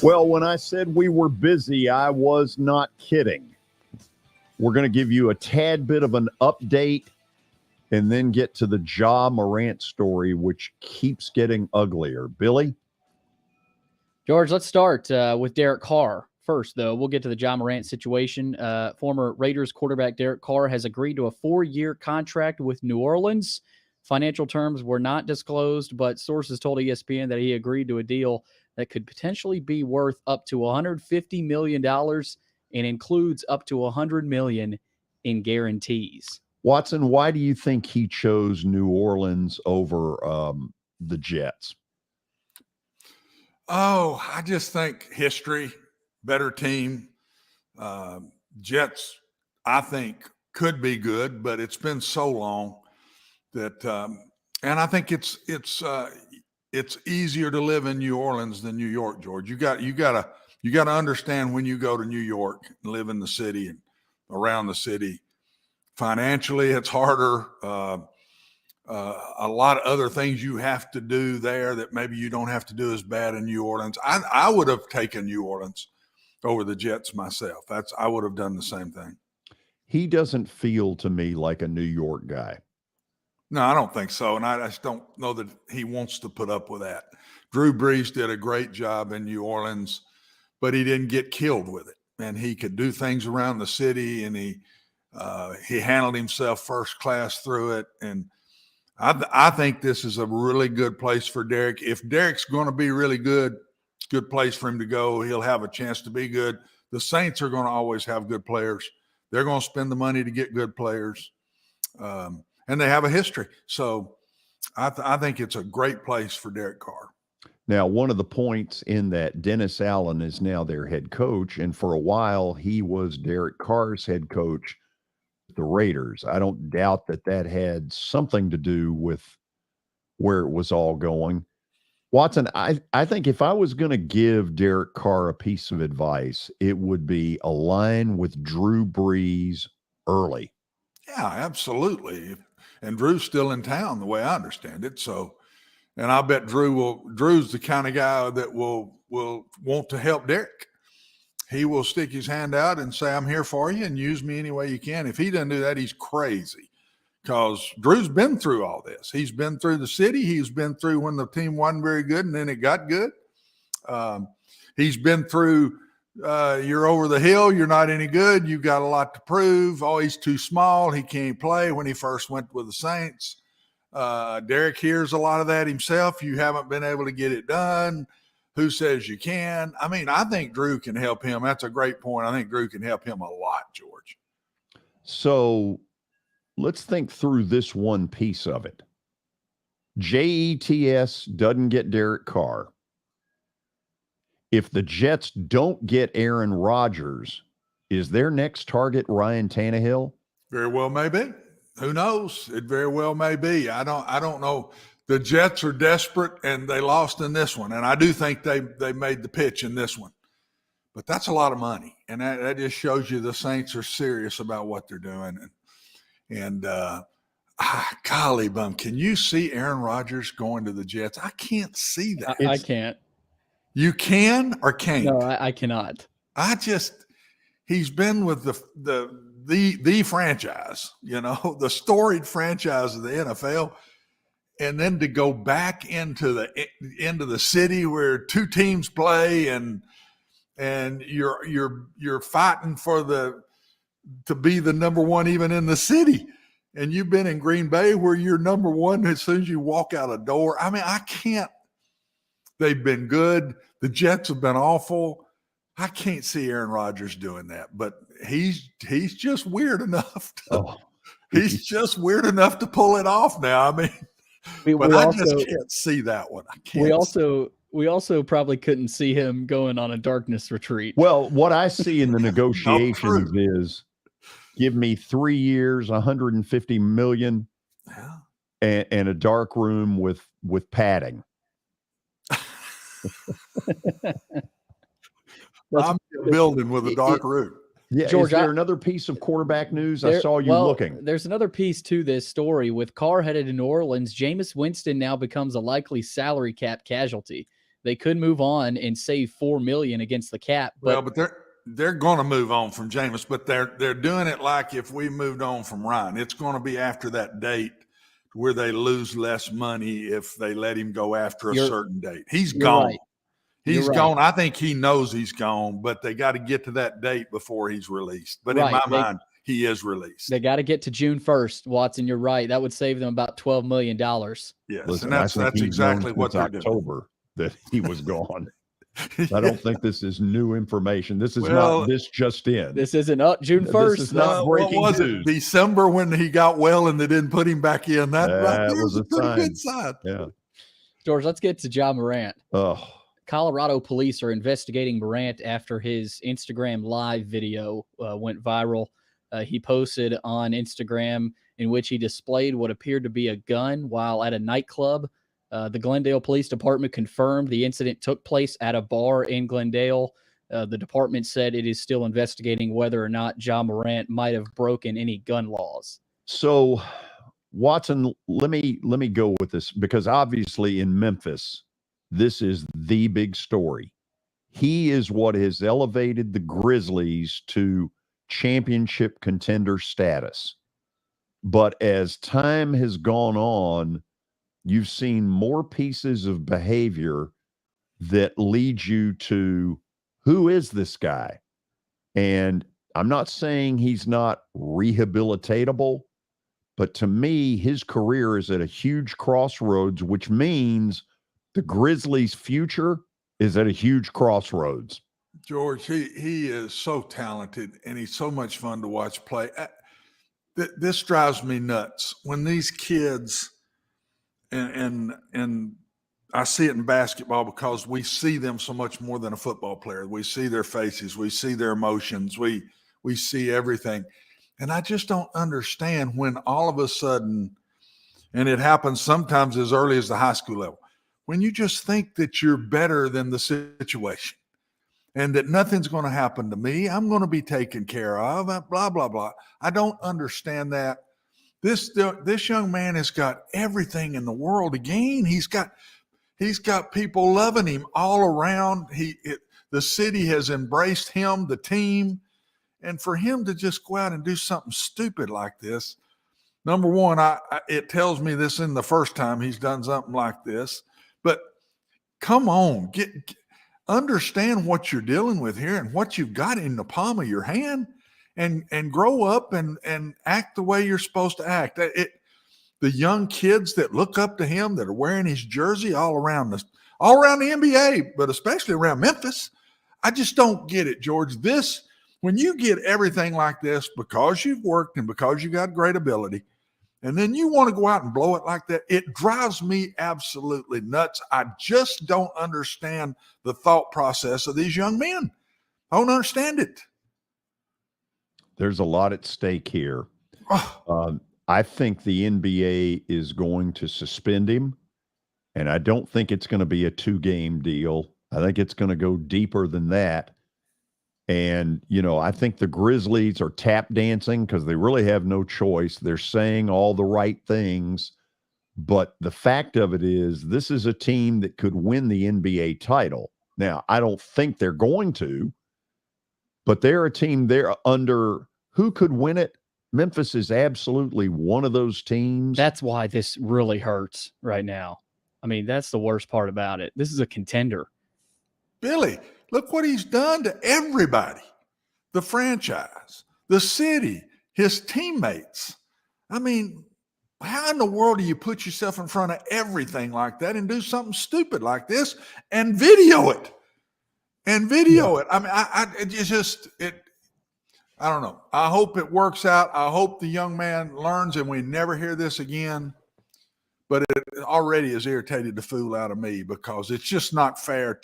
Well, when I said we were busy, I was not kidding. We're going to give you a tad bit of an update and then get to the Ja Morant story, which keeps getting uglier. Billy? George, let's start with Derek Carr. First, though, we'll get to the Ja Morant situation. Former Raiders quarterback Derek Carr has agreed to a 4-year contract with New Orleans. Financial terms were not disclosed, but sources told ESPN that he agreed to a deal that could potentially be worth up to $150 million and includes up to $100 million in guarantees. Watson, why do you think he chose New Orleans over the Jets? Oh, I just think history, better team. Jets, I think, could be good, but it's been so long that, and I think it's easier to live in New Orleans than New York, George. You got to understand when you go to New York and live in the city and around the city. Financially, it's harder. A lot of other things you have to do there that maybe you don't have to do as bad in New Orleans. I would have taken New Orleans over the Jets myself. I would have done the same thing. He doesn't feel to me like a New York guy. No, I don't think so. And I just don't know that he wants to put up with that. Drew Brees did a great job in New Orleans, but he didn't get killed with it. And he could do things around the city, and he handled himself first class through it. And I think this is a really good place for Derek. If Derek's going to be really good place for him to go. He'll have a chance to be good. The Saints are going to always have good players. They're going to spend the money to get good players. And they have a history. So I think it's a great place for Derek Carr. Now, one of the points in that, Dennis Allen is now their head coach, and for a while he was Derek Carr's head coach, the Raiders. I don't doubt that had something to do with where it was all going. Watson, I think if I was going to give Derek Carr a piece of advice, it would be align with Drew Brees early. Yeah, absolutely. And Drew's still in town, the way I understand it. So, and I bet Drew's the kind of guy that will want to help Derek. He will stick his hand out and say, I'm here for you, and use me any way you can. If he doesn't do that, he's crazy. Because Drew's been through all this. He's been through the city. He's been through when the team wasn't very good and then it got good. He's been through you're over the hill. You're not any good. You've got a lot to prove. Oh, he's too small. He can't play. When he first went with the Saints, Derek hears a lot of that himself. You haven't been able to get it done. Who says you can? I mean, I think Drew can help him. That's a great point. I think Drew can help him a lot, George. So let's think through this one piece of it. JETS doesn't get Derek Carr. If the Jets don't get Aaron Rodgers, is their next target Ryan Tannehill? Very well may be. Who knows? It very well may be. I don't know. The Jets are desperate, and they lost in this one. And I do think they made the pitch in this one. But that's a lot of money. And that just shows you the Saints are serious about what they're doing. And golly bum, can you see Aaron Rodgers going to the Jets? I can't see that. I can't. You can or can't? No, I cannot. He's been with the franchise, the storied franchise of the NFL. And then to go back into the city where two teams play and you're fighting to be the number one even in the city. And you've been in Green Bay where you're number one as soon as you walk out a door. I mean, I can't. They've been good. The Jets have been awful. I can't see Aaron Rodgers doing that, but he's just weird enough. He's just weird enough to pull it off now. I mean, I just can't see that one. I can't. We also probably couldn't see him going on a darkness retreat. Well, what I see in the negotiations is give me 3 years, $150 million, and a dark room with padding. I'm building with a dark room. Yeah, George, is there another piece of quarterback news? I saw you looking. There's another piece to this story. With Carr headed to New Orleans, Jameis Winston now becomes a likely salary cap casualty. They could move on and save $4 million against the cap. But they're going to move on from Jameis, but they're doing it like if we moved on from Ryan. It's going to be after that date where they lose less money if they let him go after a certain date. He's gone. Right. He's gone. I think he knows he's gone, but they got to get to that date before he's released. But in my mind, he is released. They got to get to June 1st, Watson. You're right. That would save them about $12 million. Yes, listen, and that's exactly what they're doing. October that he was gone. I don't think this is new information. This is not this just in. This isn't up June 1st. This is not breaking news. It December when he got well and they didn't put him back in? That was a pretty good sign. Yeah. George, let's get to John Morant. Oh. Colorado police are investigating Morant after his Instagram live video went viral. He posted on Instagram in which he displayed what appeared to be a gun while at a nightclub. The Glendale Police Department confirmed the incident took place at a bar in Glendale. The department said it is still investigating whether or not John Morant might have broken any gun laws. So, Watson, let me go with this because obviously in Memphis, this is the big story. He is what has elevated the Grizzlies to championship contender status. But as time has gone on, you've seen more pieces of behavior that lead you to who is this guy? And I'm not saying he's not rehabilitatable, but to me, his career is at a huge crossroads, which means the Grizzlies' future is at a huge crossroads. George, he is so talented, and he's so much fun to watch play. This drives me nuts when these kids, and I see it in basketball because we see them so much more than a football player. We see their faces, we see their emotions, we see everything. And I just don't understand when all of a sudden, and it happens sometimes as early as the high school level, when you just think that you're better than the situation and that nothing's going to happen to me, I'm going to be taken care of, blah, blah, blah. I don't understand that. This young man has got everything in the world to gain. He's got people loving him all around. The city has embraced him, the team. And for him to just go out and do something stupid like this, number one, it tells me this isn't the first time he's done something like this. But come on, understand what you're dealing with here and what you've got in the palm of your hand, and grow up and act the way you're supposed to act. The young kids that look up to him, that are wearing his jersey all around all around the NBA, but especially around Memphis. I just don't get it, George. When you get everything like this because you've worked and because you got great ability, and then you want to go out and blow it like that, it drives me absolutely nuts. I just don't understand the thought process of these young men. I don't understand it. There's a lot at stake here. I think the NBA is going to suspend him, and I don't think it's going to be a 2-game deal. I think it's going to go deeper than that. And, I think the Grizzlies are tap dancing because they really have no choice. They're saying all the right things. But the fact of it is, this is a team that could win the NBA title. Now, I don't think they're going to, but they're a team there under who could win it. Memphis is absolutely one of those teams. That's why this really hurts right now. I mean, that's the worst part about it. This is a contender. Billy, look what he's done to everybody. The franchise, the city, his teammates. I mean, how in the world do you put yourself in front of everything like that and do something stupid like this and video it? I mean, I don't know. I hope it works out. I hope the young man learns and we never hear this again. But it already has irritated the fool out of me because it's just not fair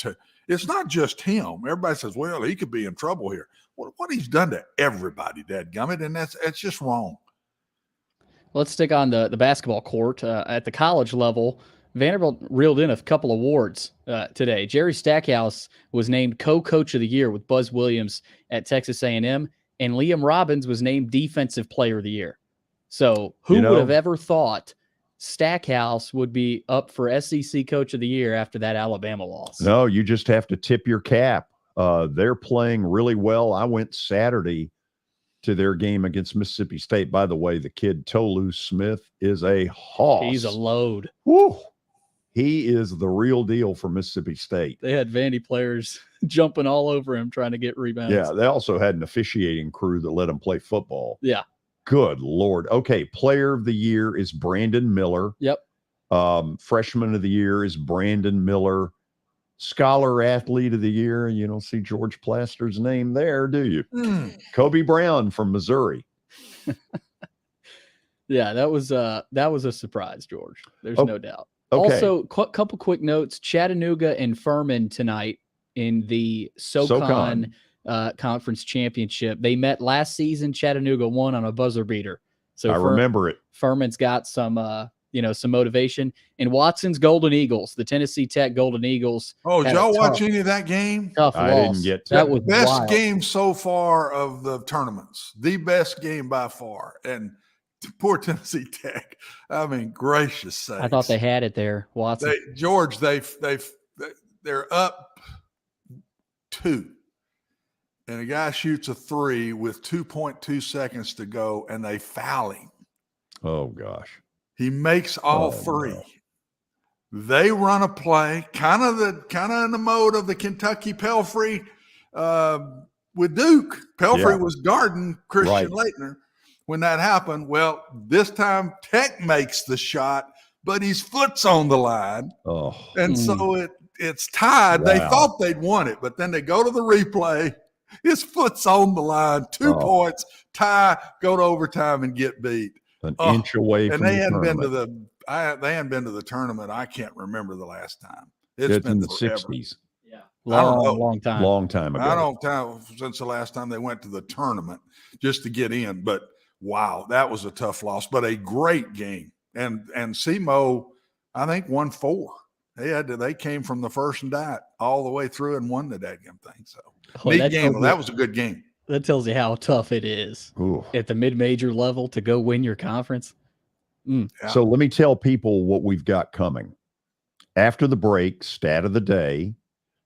it's not just him. Everybody says, well, he could be in trouble here. What he's done to everybody, dadgummit, and that's just wrong. Let's stick on the basketball court. At the college level, Vanderbilt reeled in a couple awards today. Jerry Stackhouse was named co-coach of the year with Buzz Williams at Texas A&M. And Liam Robbins was named Defensive Player of the Year. So who would have ever thought Stackhouse would be up for SEC Coach of the Year after that Alabama loss? No, you just have to tip your cap. They're playing really well. I went Saturday to their game against Mississippi State. By the way, the kid Tolu Smith is a hoss. He's a load. Woo. He is the real deal for Mississippi State. They had Vandy players jumping all over him trying to get rebounds. Yeah, they also had an officiating crew that let him play football. Yeah. Good Lord. Okay, player of the year is Brandon Miller. Yep. Freshman of the year is Brandon Miller. Scholar athlete of the year, you don't see George Plaster's name there, do you? Kobe Brown from Missouri. Yeah, that was a surprise, George. There's no doubt. Okay. Also, couple quick notes. Chattanooga and Furman tonight in the SoCon Conference Championship. They met last season. Chattanooga won on a buzzer beater. So I remember it. Furman's got some motivation. And Watson's Golden Eagles, the Tennessee Tech Golden Eagles. Oh, did y'all watch any of that game? Tough I loss. didn't get to. That was best wild. game so far of the tournaments. The best game by far. And poor Tennessee Tech. I mean, gracious sakes. I thought they had it there, Watson. They're up 2. And a guy shoots a 3 with 2.2 seconds to go, and they foul him. Oh, gosh. He makes all 3. No. They run a play, kind of in the mode of the Kentucky Pelfrey with Duke. Pelfrey was guarding Christian Laettner when that happened. Well, this time Tech makes the shot, but his foot's on the line. Oh. And so it's tied. Wow. They thought they'd won it, but then they go to the replay. His foot's on the line, 2 points, tie, go to overtime and get beat. An inch away from the tournament. And they hadn't been to the tournament. I can't remember the last time. It's been in the forever. 60s. Yeah. Long time. Long time ago. I don't know since the last time they went to the tournament just to get in. But wow, that was a tough loss, but a great game. And SEMO, I think, won 4. They came from the first and diet all the way through and won the dadgum thing. So that was a good game. That tells you how tough it is at the mid-major level to go win your conference. Yeah. So let me tell people what we've got coming. After the break, stat of the day,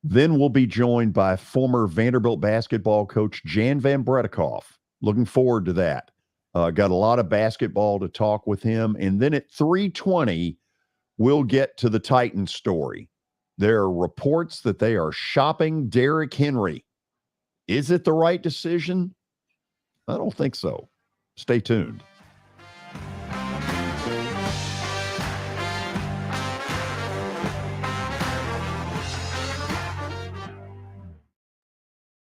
then we'll be joined by former Vanderbilt basketball coach Jan van Breda Kolff. Looking forward to that. Got a lot of basketball to talk with him. And then at 3:20, we'll get to the Titans story. There are reports that they are shopping Derrick Henry. Is it the right decision? I don't think so. Stay tuned.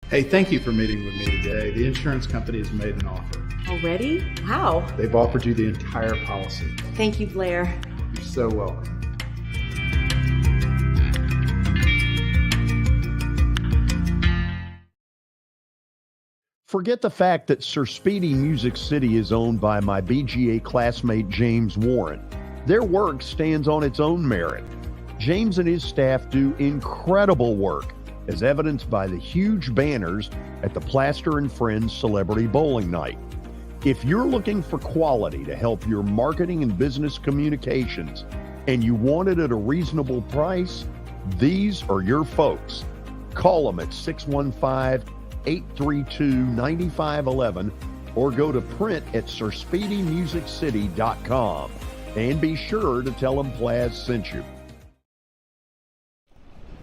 Hey, thank you for meeting with me today. The insurance company has made an offer. Already? How? They've offered you the entire policy. Thank you, Blair. You're so welcome. Forget the fact that Sir Speedy Music City is owned by my BGA classmate James Warren. Their work stands on its own merit. James and his staff do incredible work, as evidenced by the huge banners at the Plaster and Friends Celebrity Bowling Night. If you're looking for quality to help your marketing and business communications, and you want it at a reasonable price, these are your folks. Call them at 615-832-9511 or go to print at sirspeedymusiccity.com. And be sure to tell them Plaz sent you.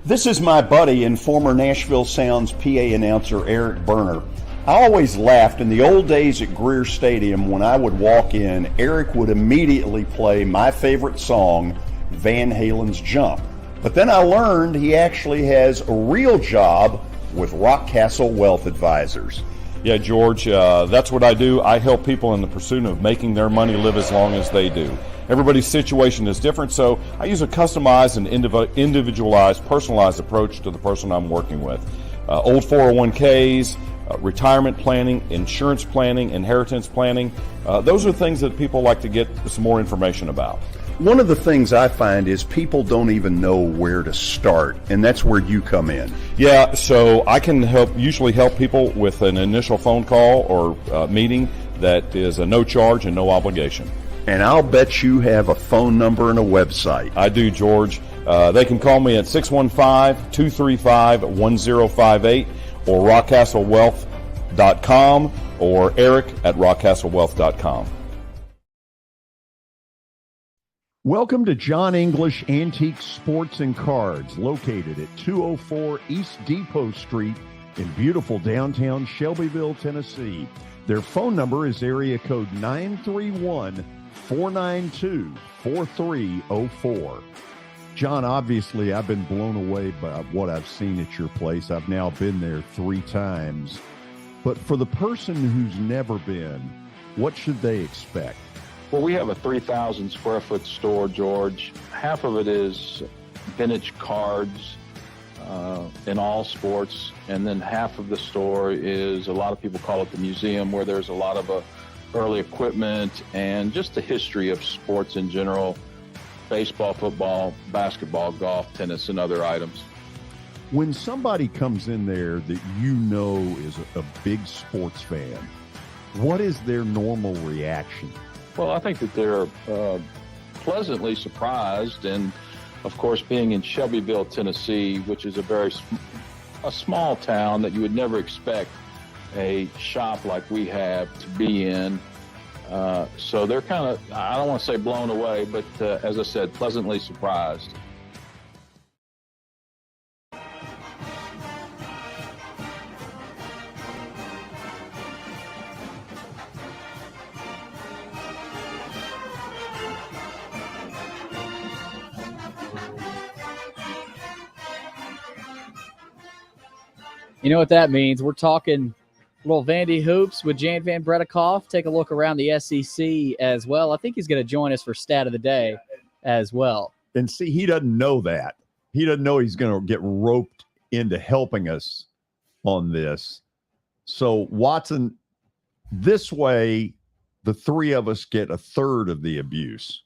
This is my buddy and former Nashville Sounds PA announcer Eric Berner. I always laughed in the old days at Greer Stadium when I would walk in, Eric would immediately play my favorite song, Van Halen's Jump. But then I learned he actually has a real job with Rockcastle Wealth Advisors. Yeah, George, that's what I do. I help people in the pursuit of making their money live as long as they do. Everybody's situation is different, so I use a customized and individualized, personalized approach to the person I'm working with. Old 401ks, retirement planning, insurance planning, inheritance planning. Those are things that people like to get some more information about. One of the things I find is people don't even know where to start, and that's where you come in. Yeah, so I can usually help people with an initial phone call or meeting that is a no charge and no obligation. And I'll bet you have a phone number and a website. I do, George. They can call me at 615-235-1058 or rockcastlewealth.com or Eric at rockcastlewealth.com. Welcome to John English Antique Sports and Cards, located at 204 East Depot Street in beautiful downtown Shelbyville, Tennessee. Their phone number is area code 931-492-4304. John, obviously, I've been blown away by what I've seen at your place. I've now been there 3 times. But for the person who's never been, what should they expect? Well, we have a 3,000 square foot store, George. Half of it is vintage cards in all sports, and then half of the store is, a lot of people call it the museum, where there's a lot of early equipment and just the history of sports in general: baseball, football, basketball, golf, tennis, and other items. When somebody comes in there that you know is a big sports fan, what is their normal reaction? Well, I think that they're pleasantly surprised, and of course, being in Shelbyville, Tennessee, which is a small town that you would never expect a shop like we have to be in. So they're kind of, I don't want to say blown away, but as I said, pleasantly surprised. You know what that means? We're talking little Vandy hoops with Jan van Breda Kolff. Take a look around the SEC as well. I think he's going to join us for Stat of the Day as well. And see, he doesn't know that. He doesn't know he's going to get roped into helping us on this. So, Watson, this way, the 3 of us get a third of the abuse.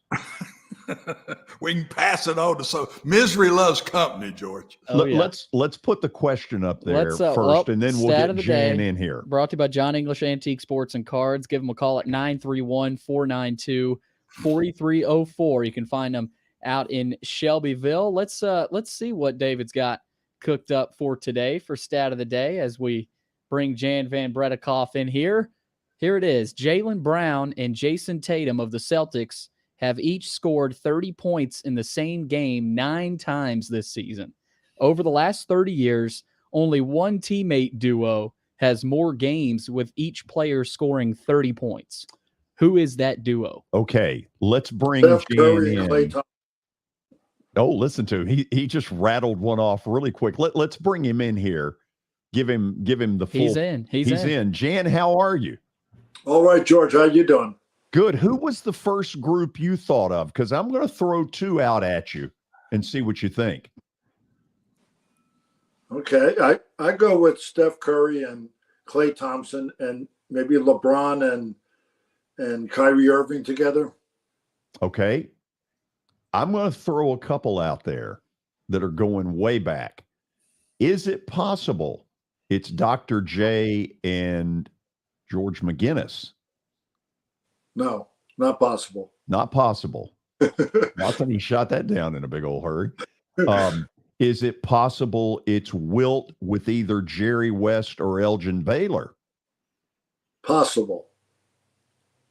We can pass it on to, so misery loves company, George. Let's put the question up there first, and then we'll get Jan in here. Brought to you by John English Antique Sports and Cards. Give them a call at 931-492-4304. You can find them out in Shelbyville. Let's see what David's got cooked up for today for Stat of the Day as we bring Jan van Breda Kolff in here. Here it is. Jaylen Brown and Jason Tatum of the Celtics have each scored 30 points in the same game 9 times this season. Over the last 30 years, only one teammate duo has more games with each player scoring 30 points. Who is that duo? Okay, let's bring Jan in. Oh, listen to him. He just rattled one off really quick. Let's bring him in here. Give him the full. He's in. He's in. Jan, how are you? All right, George. How you doing? Good. Who was the first group you thought of? Because I'm going to throw two out at you and see what you think. Okay, I go with Steph Curry and Klay Thompson and maybe LeBron and Kyrie Irving together. Okay. I'm going to throw a couple out there that are going way back. Is it possible it's Dr. J and George McGinnis? No, not possible. Not possible. Nothing. He shot that down in a big old hurry. Is it possible it's Wilt with either Jerry West or Elgin Baylor? Possible.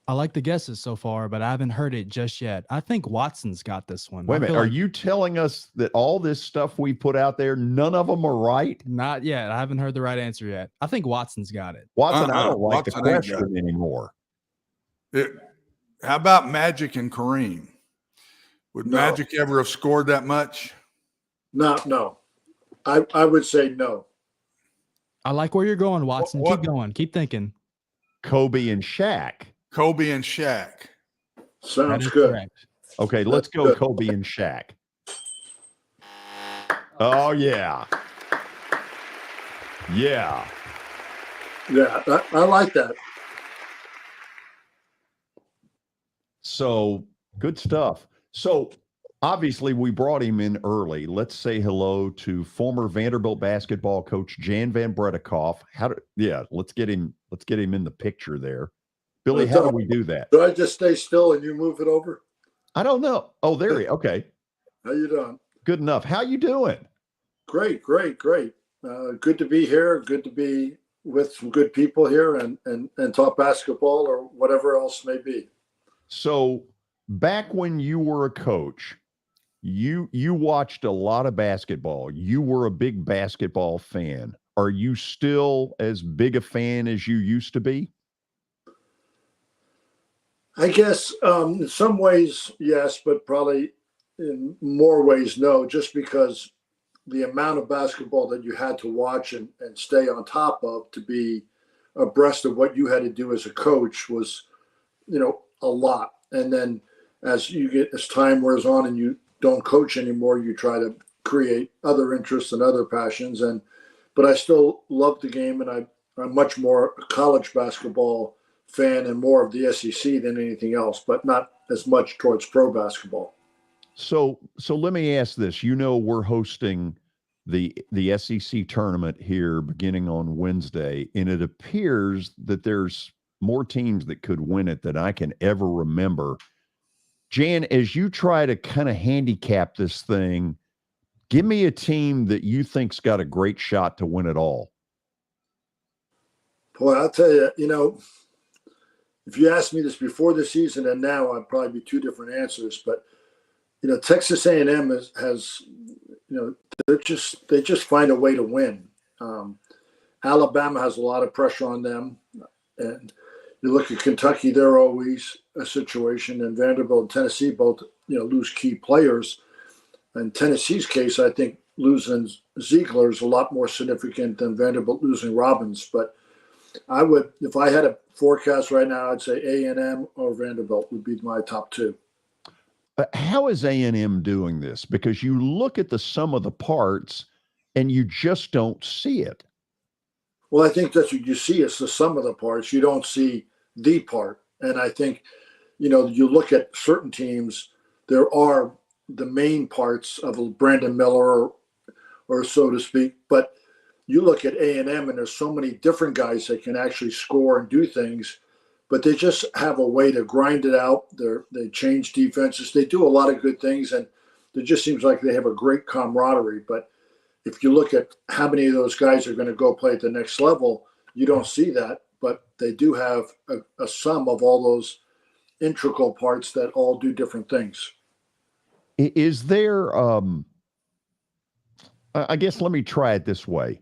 I like the guesses so far, but I haven't heard it just yet. I think Watson's got this one. Wait a minute. Are you telling us that all this stuff we put out there, none of them are right? Not yet. I haven't heard the right answer yet. I think Watson's got it. Watson, I don't like Watson the question anymore. How about Magic and Kareem? Would Magic ever have scored that much? No. I would say no. I like where you're going, Watson. Keep going. Keep thinking. Kobe and Shaq. Kobe and Shaq. Sounds good. Correct. Okay, let's go Kobe and Shaq. Oh, yeah. Yeah. Yeah, I like that. So, good stuff. So, obviously, we brought him in early. Let's say hello to former Vanderbilt basketball coach Jan van Breda Kolff. Let's get him in the picture there. Billy, how do we do that? Do I just stay still and you move it over? I don't know. Oh, there he. Okay. How you doing? Good enough. How you doing? Great. Good to be here. Good to be with some good people here and talk basketball or whatever else may be. So back when you were a coach, you watched a lot of basketball. You were a big basketball fan. Are you still as big a fan as you used to be? I guess in some ways, yes, but probably in more ways, no, just because the amount of basketball that you had to watch and stay on top of to be abreast of what you had to do as a coach was, a lot. And then as time wears on and you don't coach anymore, you try to create other interests and other passions. But I still love the game, and I'm much more a college basketball fan and more of the SEC than anything else, but not as much towards pro basketball. So let me ask this. We're hosting the SEC tournament here beginning on Wednesday, and it appears that there's more teams that could win it than I can ever remember. Jan, as you try to kind of handicap this thing, give me a team that you think's got a great shot to win it all. Boy, I'll tell you, if you asked me this before the season and now, I'd probably be two different answers. But Texas A&M has they just find a way to win. Alabama has a lot of pressure on them, and you look at Kentucky; they're always a situation. And Vanderbilt and Tennessee both lose key players. In Tennessee's case, I think losing Ziegler is a lot more significant than Vanderbilt losing Robbins. But I would, if I had a forecast right now, I'd say A&M or Vanderbilt would be my top two. How is A&M doing this? Because you look at the sum of the parts and you just don't see it. Well, I think that's what you see is the sum of the parts. You don't see the part. And I think, you look at certain teams, there are the main parts of a Brandon Miller or so to speak, but you look at A&M and there's so many different guys that can actually score and do things, but they just have a way to grind it out. They change defenses. They do a lot of good things, and it just seems like they have a great camaraderie. But if you look at how many of those guys are going to go play at the next level, you don't see that. But they do have a sum of all those integral parts that all do different things. Is there, I guess, let me try it this way.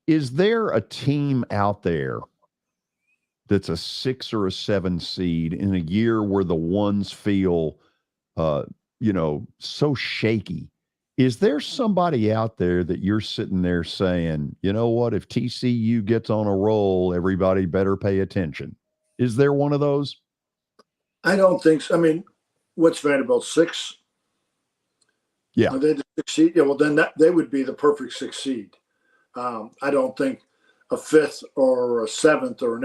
Is there a team out there that's a 6 or a 7 seed in a year where the ones feel, so shaky Is there somebody out there that you're sitting there saying, you know what, if TCU gets on a roll, everybody better pay attention? Is there one of those? I don't think so. I mean, what's Vanderbilt, 6? Yeah. Are they the 6th seed? Yeah, well, then they would be the perfect 6th seed. I don't think a 5th or a 7th or an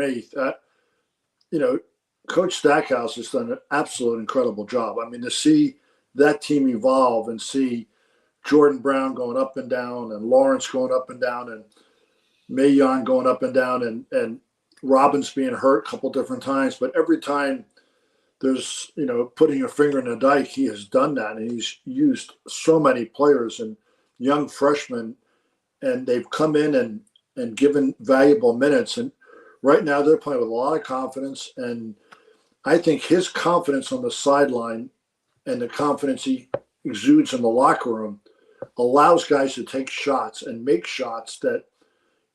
8th. Coach Stackhouse has done an absolute incredible job. I mean, to see that team evolve and see Jordan Brown going up and down and Lawrence going up and down and Mayon going up and down and Robbins being hurt a couple different times. But every time there's, putting a finger in the dike, he has done that. And he's used so many players and young freshmen, and they've come in and given valuable minutes. And right now they're playing with a lot of confidence. And I think his confidence on the sideline and the confidence he exudes in the locker room allows guys to take shots and make shots that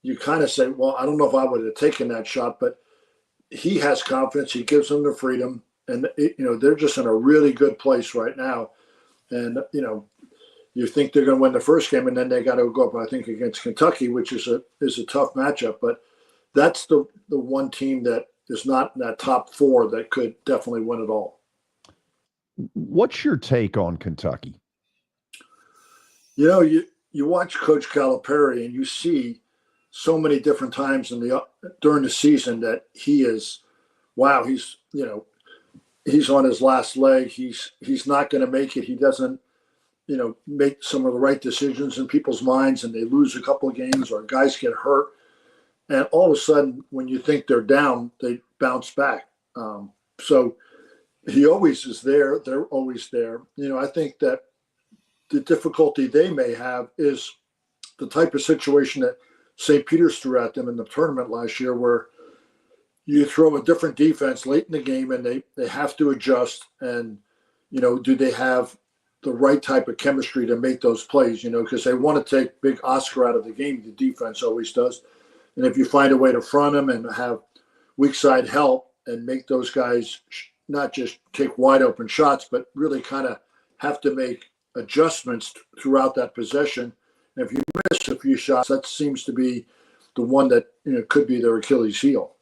you kind of say, well, I don't know if I would have taken that shot, but he has confidence. He gives them the freedom. And, they're just in a really good place right now. And, you think they're going to win the first game, and then they got to go up, I think, against Kentucky, which is a tough matchup. But that's the one team that is not in that top 4 that could definitely win it all. What's your take on Kentucky? You watch Coach Calipari, and you see so many different times during the season that he is, wow, he's on his last leg. He's not going to make it. He doesn't, make some of the right decisions in people's minds, and they lose a couple of games or guys get hurt. And all of a sudden, when you think they're down, they bounce back. So he always is there. They're always there. I think that the difficulty they may have is the type of situation that St. Peter's threw at them in the tournament last year, where you throw a different defense late in the game and they have to adjust. And, do they have the right type of chemistry to make those plays, because they want to take big Oscar out of the game. The defense always does. And if you find a way to front them and have weak side help and make those guys not just take wide open shots, but really kind of have to make adjustments throughout that possession. And if you miss a few shots, that seems to be the one that could be their Achilles heel.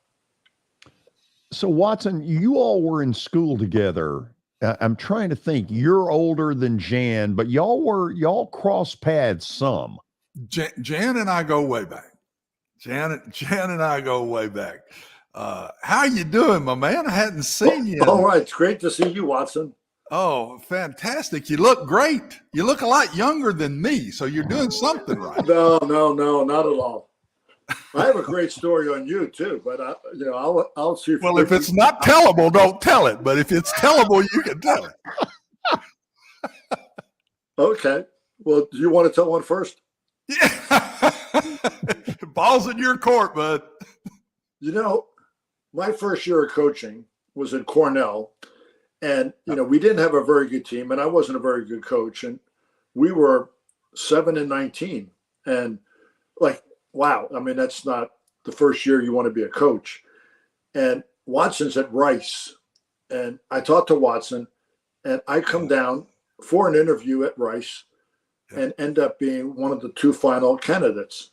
So Watson, you all were in school together. I'm trying to think. You're older than Jan, but y'all crossed paths some. Jan and I go way back. Jan and I go way back. How you doing, my man? I hadn't seen you. All right. It's great to see you, Watson. Oh, fantastic. You look great. You look a lot younger than me, so you're doing something right. No, not at all. I have a great story on you too, but I'll see. Well, if it's not tellable, don't tell it. But if it's tellable, you can tell it. Okay. Well, do you want to tell one first? Yeah. Ball's in your court, bud. My first year of coaching was at Cornell, and we didn't have a very good team, and I wasn't a very good coach, and we were 7-19, and wow, I mean, that's not the first year you want to be a coach. And Watson's at Rice. And I talked to Watson, and I come down for an interview at Rice and end up being one of the 2 final candidates.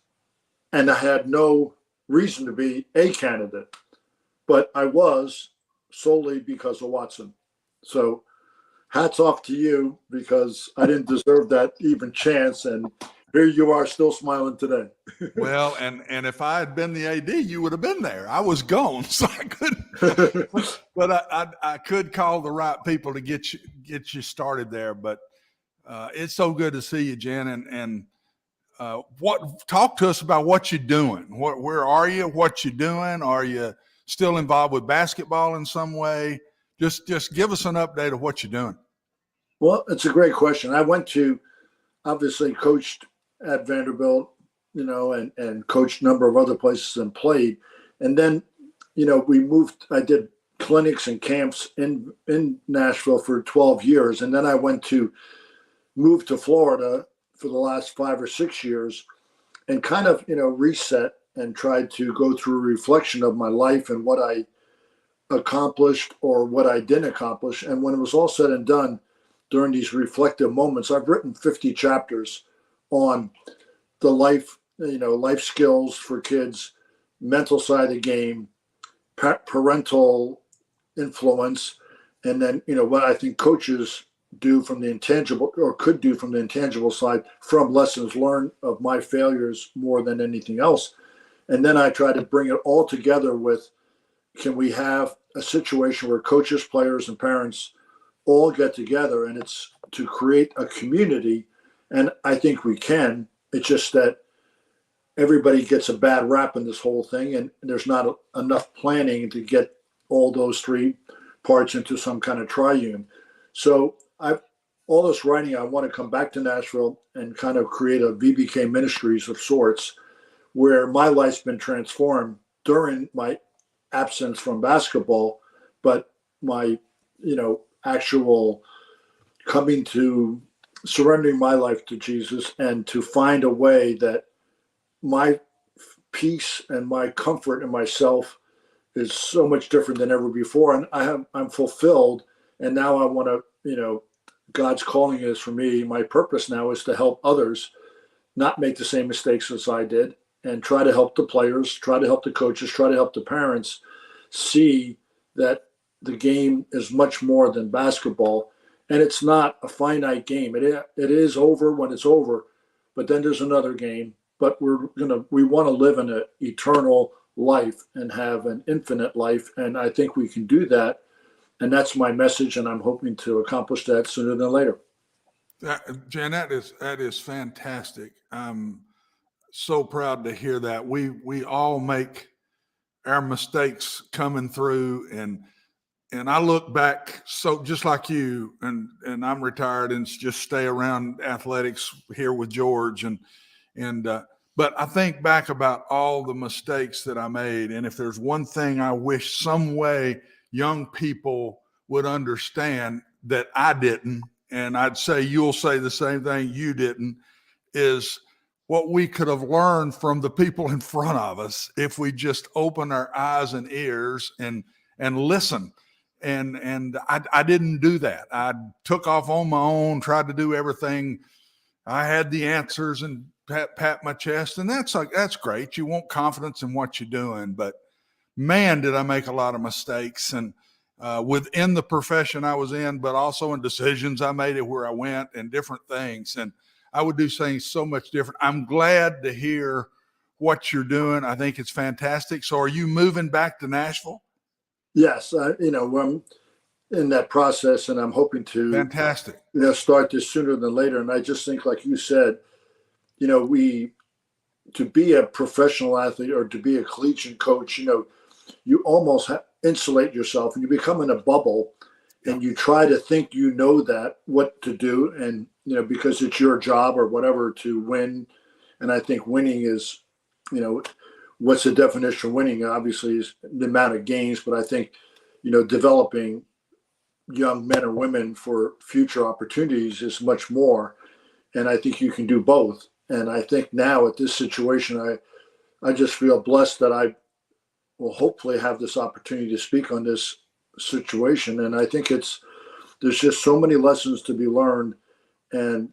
And I had no reason to be a candidate, but I was solely because of Watson. So hats off to you, because I didn't deserve that even chance. And here you are, still smiling today. Well, and if I had been the AD, you would have been there. I was gone, so I couldn't. But I could call the right people to get you started there. But it's so good to see you, Jen. And talk to us about what you're doing. Where are you? What you doing? Are you still involved with basketball in some way? Just give us an update of what you're doing. Well, it's a great question. I obviously coached at Vanderbilt, and coached a number of other places and played. And then, we moved, I did clinics and camps in Nashville for 12 years. And then I moved to Florida for the last 5 or 6 years and kind of, reset and tried to go through a reflection of my life and what I accomplished or what I didn't accomplish. And when it was all said and done, during these reflective moments. I've written 50 chapters on the life skills for kids, mental side of the game, parental influence, and then, what I think coaches do from the intangible, or could do from the intangible side, from lessons learned of my failures more than anything else. And then I try to bring it all together with, can we have a situation where coaches, players, and parents all get together, and it's to create a community. And I think we can. It's just that everybody gets a bad rap in this whole thing, and there's not enough planning to get all those three parts into some kind of triune. So all this writing, I want to come back to Nashville and kind of create a VBK Ministries of sorts, where my life's been transformed during my absence from basketball, but my, actual coming to surrendering my life to Jesus, and to find a way that my peace and my comfort in myself is so much different than ever before. And I'm fulfilled. And now I want to, God's calling is for me. My purpose now is to help others not make the same mistakes as I did, and try to help the players, try to help the coaches, try to help the parents see that the game is much more than basketball. And it's not a finite game. It is over when it's over, but then there's another game. But we want to live in an eternal life and have an infinite life. And I think we can do that. And that's my message. And I'm hoping to accomplish that sooner than later. Jan, that is fantastic. I'm so proud to hear that. We all make our mistakes coming through, and I look back, so just like you, and I'm retired and just stay around athletics here with George, but I think back about all the mistakes that I made, and if there's one thing I wish some way young people would understand that I didn't, and I'd say you'll say the same thing you didn't, is what we could have learned from the people in front of us if we just open our eyes and ears and listen. And I didn't do that. I took off on my own, tried to do everything. I had the answers and pat my chest, and that's great. You want confidence in what you're doing, but man, did I make a lot of mistakes, and within the profession I was in, but also in decisions I made, where I went, and different things. And I would do things so much different. I'm glad to hear what you're doing. I think it's fantastic. So are you moving back to Nashville? Yes. I'm in that process, and I'm hoping to fantastic. Start this sooner than later. And I just think, like you said, to be a professional athlete or to be a collegiate coach, you almost insulate yourself, and you become in a bubble, and you try to think that what to do, and because it's your job or whatever to win. And I think winning is, what's the definition of winning? Obviously is the amount of games, but I think, developing young men or women for future opportunities is much more. And I think you can do both. And I think now at this situation, I just feel blessed that I will hopefully have this opportunity to speak on this situation. And I think there's just so many lessons to be learned. And,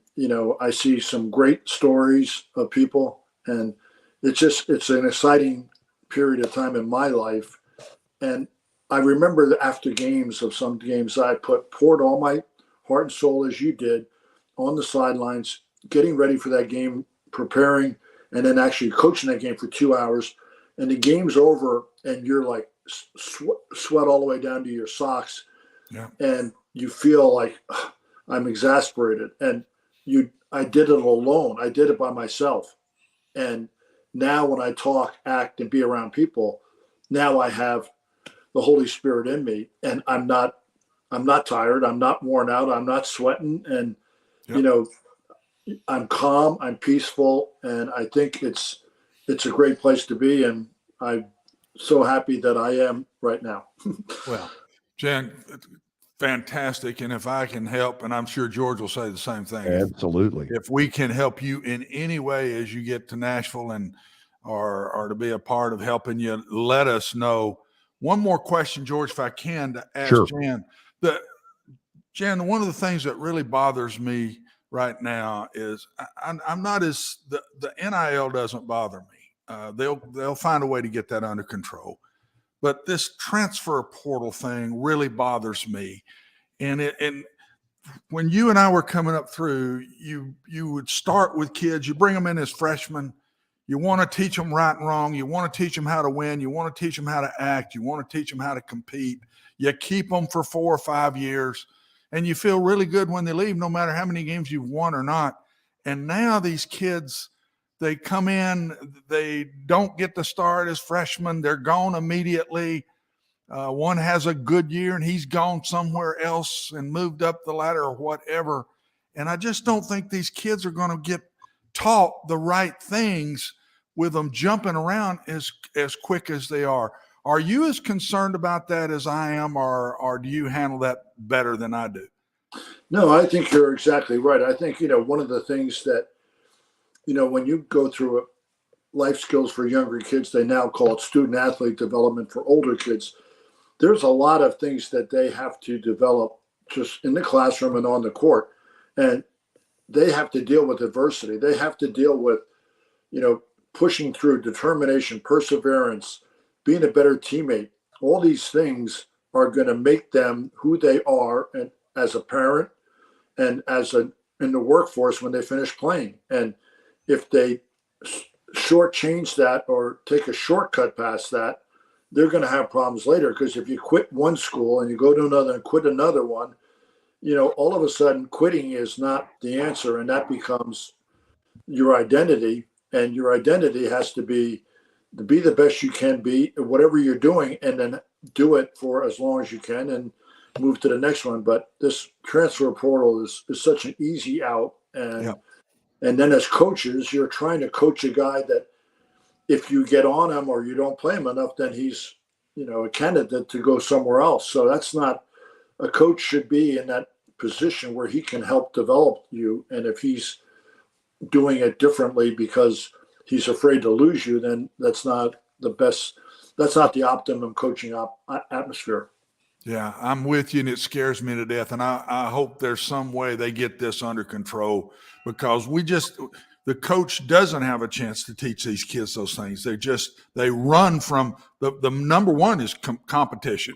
I see some great stories of people, and it's an exciting period of time in my life. And I remember that after games of some games, I poured all my heart and soul, as you did, on the sidelines, getting ready for that game, preparing, and then actually coaching that game for 2 hours. And the game's over, and you're like sweat all the way down to your socks. Yeah. And you feel like I'm exasperated. And I did it alone. I did it by myself. And now when I talk, act, and be around people, now I have the Holy Spirit in me, and I'm not tired. I'm not worn out. I'm not sweating. And, I'm calm, I'm peaceful. And I think it's a great place to be. And I'm so happy that I am right now. Well, Jan, fantastic. And if I can help, and I'm sure George will say the same thing. Absolutely. If we can help you in any way as you get to Nashville or to be a part of helping you, let us know. One more question, George, if I can, to ask Sure. Jan. Jan, one of the things that really bothers me right now is I'm not as the NIL doesn't bother me. They'll find a way to get that under control, but this transfer portal thing really bothers me. And when you and I were coming up through, you would start with kids. You bring them in as freshmen. You want to teach them right and wrong. You want to teach them how to win. You want to teach them how to act. You want to teach them how to compete. You keep them for 4 or 5 years, and you feel really good when they leave, no matter how many games you've won or not. And now these kids, they come in, they don't get to start as freshmen. They're gone immediately. One has a good year, and he's gone somewhere else and moved up the ladder or whatever. And I just don't think these kids are going to get taught the right things with them jumping around as quick as they are. Are you as concerned about that as I am, or do you handle that better than I do? No, I think you're exactly right. I think, one of the things that, when you go through life skills for younger kids, they now call it student athlete development for older kids. There's a lot of things that they have to develop just in the classroom and on the court. And they have to deal with adversity. They have to deal with, pushing through, determination, perseverance, being a better teammate. All these things are going to make them who they are, and as a parent and in the workforce when they finish playing. And if they shortchange that or take a shortcut past that, they're going to have problems later. Because if you quit one school and you go to another and quit another one, all of a sudden quitting is not the answer, and that becomes your identity. And your identity has to be the best you can be at whatever you're doing, and then do it for as long as you can and move to the next one. But this transfer portal is such an easy out. And then as coaches, you're trying to coach a guy that if you get on him or you don't play him enough, then he's, a candidate to go somewhere else. So that's not, a coach should be in that position where he can help develop you. And if he's doing it differently because he's afraid to lose you, then that's not the best. That's not the optimum coaching atmosphere. Yeah, I'm with you, and it scares me to death. And I hope there's some way they get this under control, because the coach doesn't have a chance to teach these kids those things. They run from the number one is competition,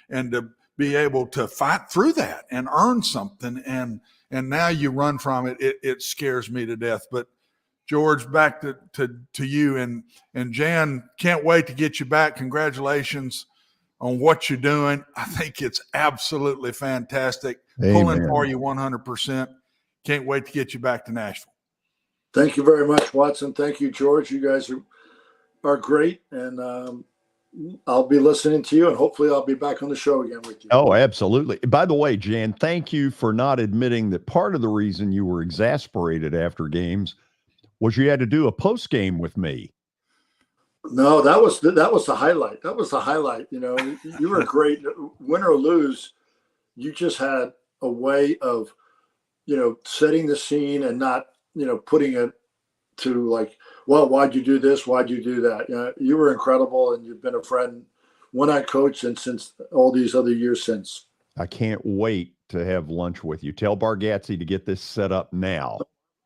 and to be able to fight through that and earn something. And now you run from it. It scares me to death. But George, back to you, and Jan, can't wait to get you back. Congratulations on what you're doing. I think it's absolutely fantastic. Amen. Pulling for you 100%. Can't wait to get you back to Nashville. Thank you very much, Watson. Thank you, George. You guys are great. And I'll be listening to you, and hopefully I'll be back on the show again with you. Oh, absolutely. By the way, Jan, thank you for not admitting that part of the reason you were exasperated after games was you had to do a post game with me. No, that was the highlight. That was the highlight. You were great. Win or lose, you just had a way of, setting the scene and not, putting it to like, well, why'd you do this? Why'd you do that? You were incredible, and you've been a friend when I coached and since all these other years since. I can't wait to have lunch with you. Tell Bargatze to get this set up now.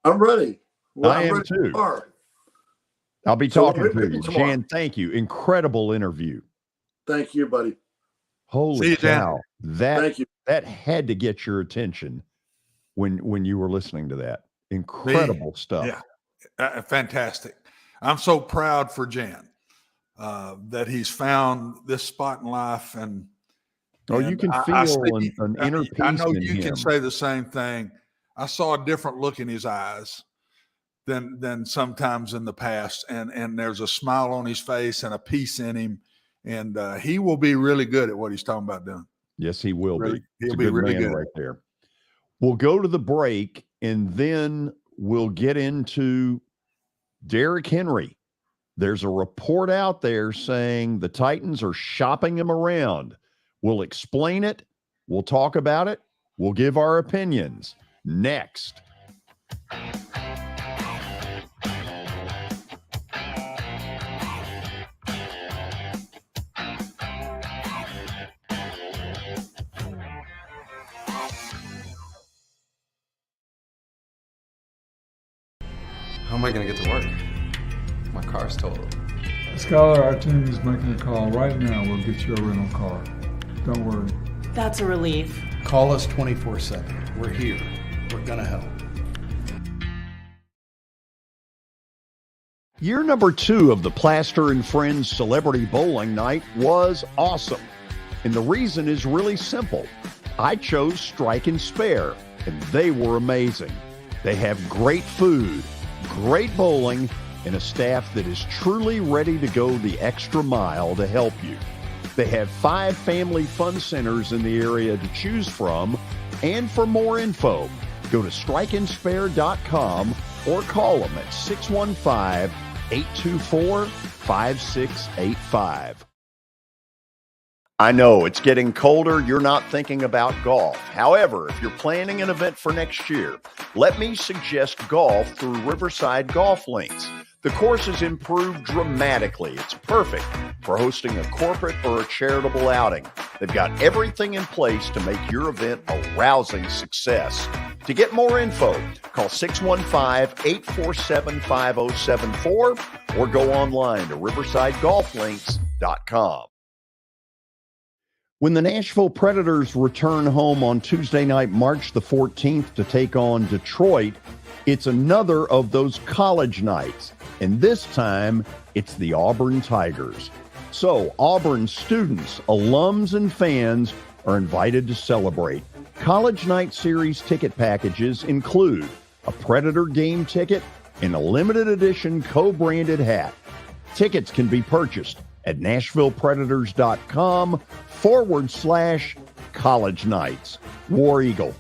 I'm ready. Well, I am too. I'll be talking to you. Jan, thank you. Incredible interview. Thank you, buddy. Holy cow. Thank you. That had to get your attention when you were listening to that. Incredible stuff. Yeah. Fantastic. I'm so proud for Jan that he's found this spot in life. And you can feel an inner peace. I know in you him. can say the same thing. I saw a different look in his eyes than sometimes in the past. And there's a smile on his face and a peace in him. And he will be really good at what he's talking about doing. Yes, he will be. He'll be really good right there. We'll go to the break, and then we'll get into Derrick Henry. There's a report out there saying the Titans are shopping him around. We'll explain it. We'll talk about it. We'll give our opinions. Next. How am I going to get to work? My car's totaled. Skylar, our team is making a call right now. We'll get you a rental car. Don't worry. That's a relief. Call us 24/7. We're here. We're going to help. Year number 2 of the Plaster and Friends Celebrity Bowling Night was awesome. And the reason is really simple. I chose Strike and Spare, and they were amazing. They have great food, great bowling, and a staff that is truly ready to go the extra mile to help you. They have 5 family fun centers in the area to choose from. And for more info, go to strikeandspare.com or call them at 615-824-5685. I know it's getting colder. You're not thinking about golf. However, if you're planning an event for next year, let me suggest golf through Riverside Golf Links. The course has improved dramatically. It's perfect for hosting a corporate or a charitable outing. They've got everything in place to make your event a rousing success. To get more info, call 615-847-5074 or go online to riversidegolflinks.com. When the Nashville Predators return home on Tuesday night, March the 14th to take on Detroit, it's another of those college nights, and this time it's the Auburn Tigers. So Auburn students, alums, and fans are invited to celebrate. College Night Series ticket packages include a Predator game ticket and a limited edition co-branded hat. Tickets can be purchased at NashvillePredators.com/college nights. War Eagle.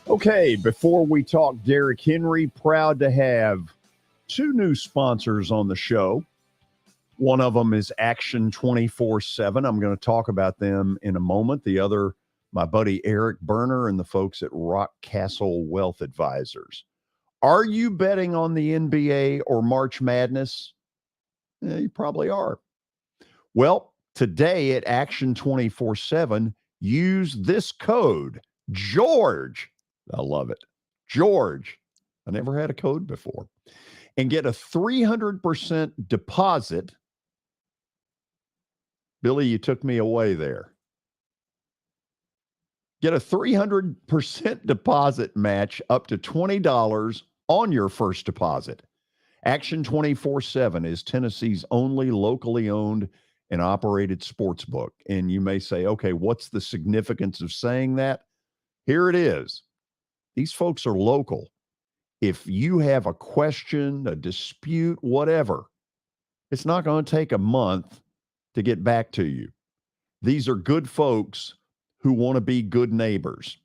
Okay, before we talk Derrick Henry, proud to have 2 new sponsors on the show. One of them is Action 24/7. I'm going to talk about them in a moment. The other, my buddy Eric Berner and the folks at Rock Castle Wealth Advisors. Are you betting on the NBA or March Madness? You probably are. Well, today at Action 24/7, use this code, George. I love it. George. I never had a code before. And get a 300% deposit. Billy, you took me away there. Get a 300% deposit match up to $20 on your first deposit. Action 24/7 is Tennessee's only locally owned and operated sports book. And you may say, okay, what's the significance of saying that? Here it is. These folks are local. If you have a question, a dispute, whatever, it's not going to take a month to get back to you. These are good folks who want to be good neighbors,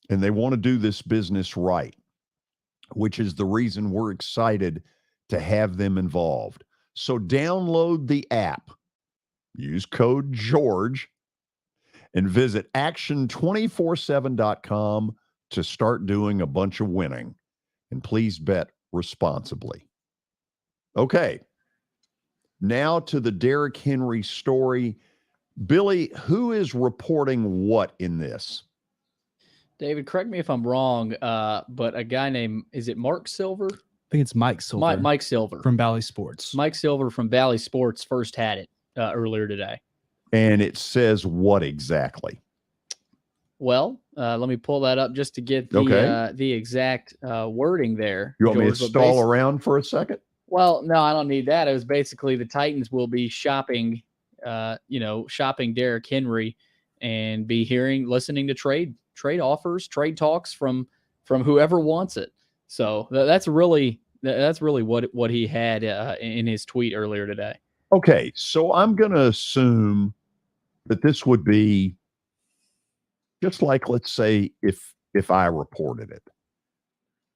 and they want to do this business right, which is the reason we're excited to have them involved. So download the app, use code George, and visit action247.com to start doing a bunch of winning. And please bet responsibly. Okay. Now to the Derrick Henry story. Billy, who is reporting what in this? David, correct me if I'm wrong, but a guy named, is it Mark Silver? I think it's Mike Silver. Mike Silver. From Bally Sports. Mike Silver from Bally Sports first had it earlier today. And it says what exactly? Well, let me pull that up just to get the exact wording there. You want me to stall around for a second? Well, no, I don't need that. It was basically the Titans will be shopping Derrick Henry and be listening to trade offers, trade talks from whoever wants it. So that's really what he had in his tweet earlier today. Okay, so I'm going to assume that this would be just like, let's say, if I reported it.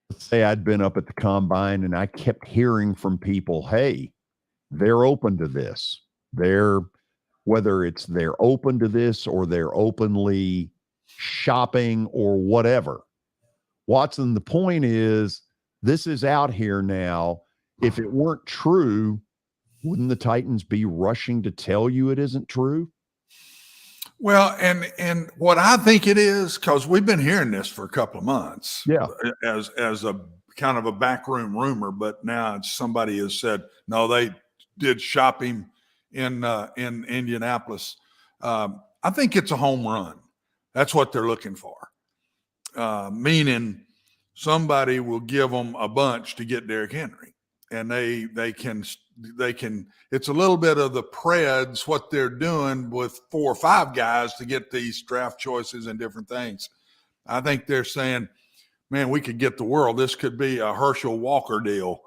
Let's say I'd been up at the combine and I kept hearing from people, hey, they're open to this. They're whether it's they're open to this or they're openly shopping or whatever. Watson, the point is, this is out here now. If it weren't true, wouldn't the Titans be rushing to tell you it isn't true? Well, and what I think it is, because we've been hearing this for a couple of months, as a kind of a backroom rumor, but now somebody has said no, they did shop him in Indianapolis. I think it's a home run. That's what they're looking for. Meaning somebody will give them a bunch to get Derrick Henry, and they can. It's a little bit of the Preds, what they're doing with 4 or 5 guys to get these draft choices and different things. I think they're saying, man, we could get the world. This could be a Herschel Walker deal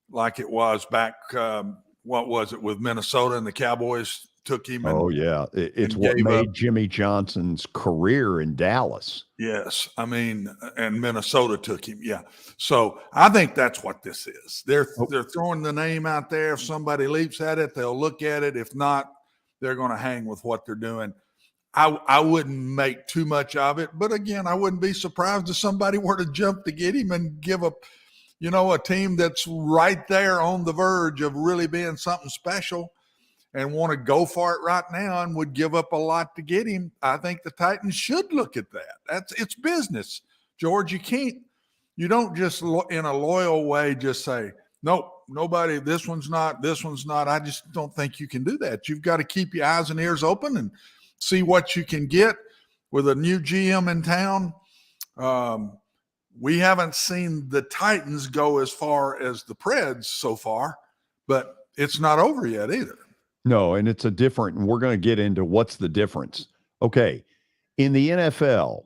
like it was back, what was it, with Minnesota and the Cowboys took him. It's what made Jimmy Johnson's career in Dallas. Yes, I mean, and Minnesota took him. Yeah, so I think that's what this is. They're throwing the name out there. If somebody leaps at it, they'll look at it. If not, they're going to hang with what they're doing. I wouldn't make too much of it, but again, I wouldn't be surprised if somebody were to jump to get him and give a team that's right there on the verge of really being something special and want to go for it right now and would give up a lot to get him. I think the Titans should look at that. It's business, George. You don't just in a loyal way just say, nope, nobody, this one's not. I just don't think you can do that. You've got to keep your eyes and ears open and see what you can get with a new GM in town. We haven't seen the Titans go as far as the Preds so far, but it's not over yet either. No, and it's and we're going to get into what's the difference. Okay, in the NFL,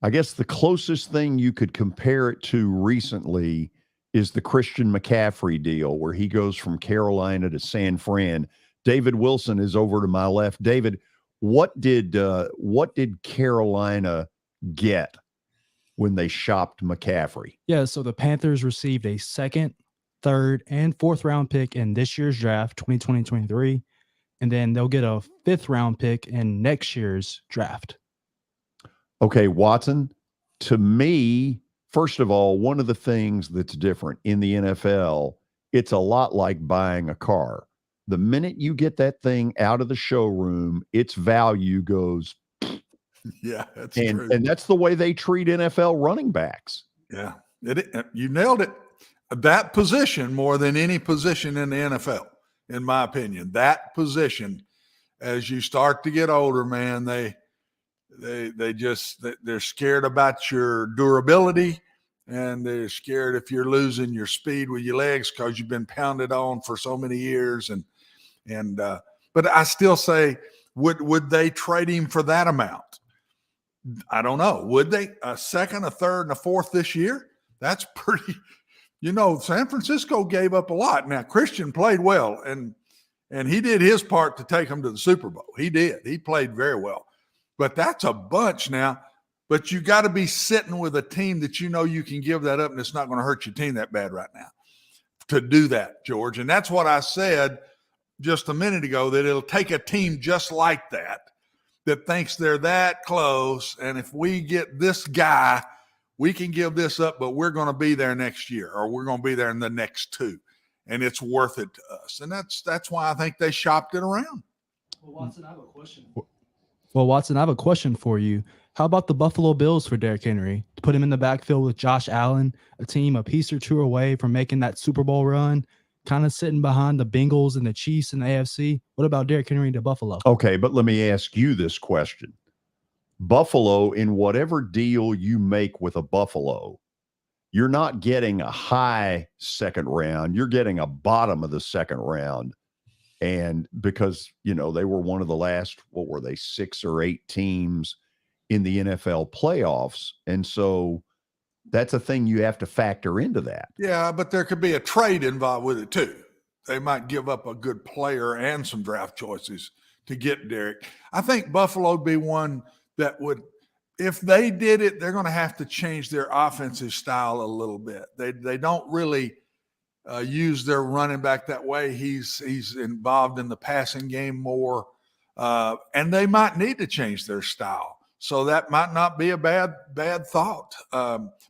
I guess the closest thing you could compare it to recently is the Christian McCaffrey deal, where he goes from Carolina to San Fran. David Wilson is over to my left. David, what did Carolina get when they shopped McCaffrey? Yeah, so the Panthers received a 2nd, 3rd, and 4th round pick in this year's draft, 2020-23, and then they'll get a 5th round pick in next year's draft. Okay, Watson, to me, first of all, one of the things that's different in the NFL, it's a lot like buying a car. The minute you get that thing out of the showroom, its value goes. Yeah, that's true. And that's the way they treat NFL running backs. Yeah, you nailed it. That position more than any position in the NFL, in my opinion. That position, as you start to get older, man, they're scared about your durability, and they're scared if you're losing your speed with your legs because you've been pounded on for so many years. But I still say, would they trade him for that amount? I don't know. Would they? A 2nd, a 3rd, and a 4th this year? That's pretty. San Francisco gave up a lot. Now, Christian played well, and he did his part to take them to the Super Bowl. He did. He played very well. But that's a bunch now. But you got to be sitting with a team that you can give that up, and it's not going to hurt your team that bad right now to do that, George. And that's what I said just a minute ago, that it'll take a team just like that thinks they're that close, and if we get this guy, we can give this up, but we're going to be there next year, or we're going to be there in the next 2, and it's worth it to us. And that's why I think they shopped it around. Well, Watson, I have a question for you. How about the Buffalo Bills for Derrick Henry? To put him in the backfield with Josh Allen, a team a piece or 2 away from making that Super Bowl run, kind of sitting behind the Bengals and the Chiefs in the AFC. What about Derrick Henry to Buffalo? Okay, but let me ask you this question. Buffalo, in whatever deal you make with a Buffalo, you're not getting a high 2nd round. You're getting a bottom of the 2nd round. And because, they were one of the last, 6 or 8 teams in the NFL playoffs. And so that's a thing you have to factor into that. Yeah, but there could be a trade involved with it too. They might give up a good player and some draft choices to get Derrick. I think Buffalo would be one that would, if they did it, they're going to have to change their offensive style a little bit. They don't really use their running back that way. He's involved in the passing game more. and they might need to change their style. So that might not be a bad thought,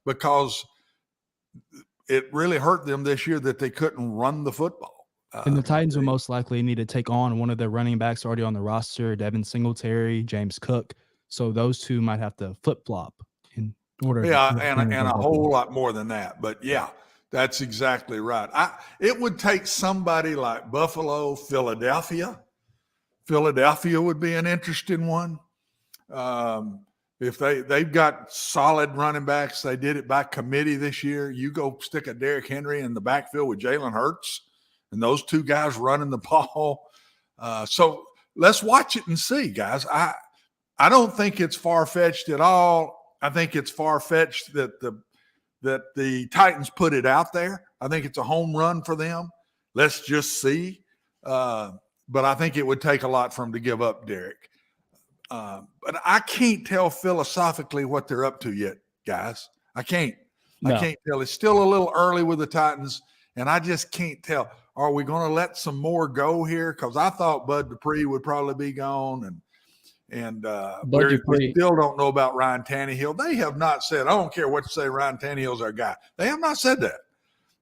because it really hurt them this year that they couldn't run the football. And the Titans will most likely need to take on one of their running backs already on the roster, Devin Singletary, James Cook. So those two might have to flip-flop in order. Yeah, and a whole lot more than that. But, yeah, that's exactly right. It would take somebody like Buffalo, Philadelphia. Philadelphia would be an interesting one. If they've got solid running backs, they did it by committee this year. You go stick a Derrick Henry in the backfield with Jalen Hurts, and those two guys running the ball. So let's watch it and see, guys. I don't think it's far-fetched at all. I think it's far-fetched that the Titans put it out there. I think it's a home run for them. Let's just see. But I think it would take a lot for them to give up Derrick. But I can't tell philosophically what they're up to yet, guys. I can't. No. I can't tell. It's still a little early with the Titans, and I just can't tell. Are we going to let some more go here? Because I thought Bud Dupree would probably be gone, and we still don't know about Ryan Tannehill. They have not said, I don't care what you say, Ryan Tannehill's our guy. They have not said that.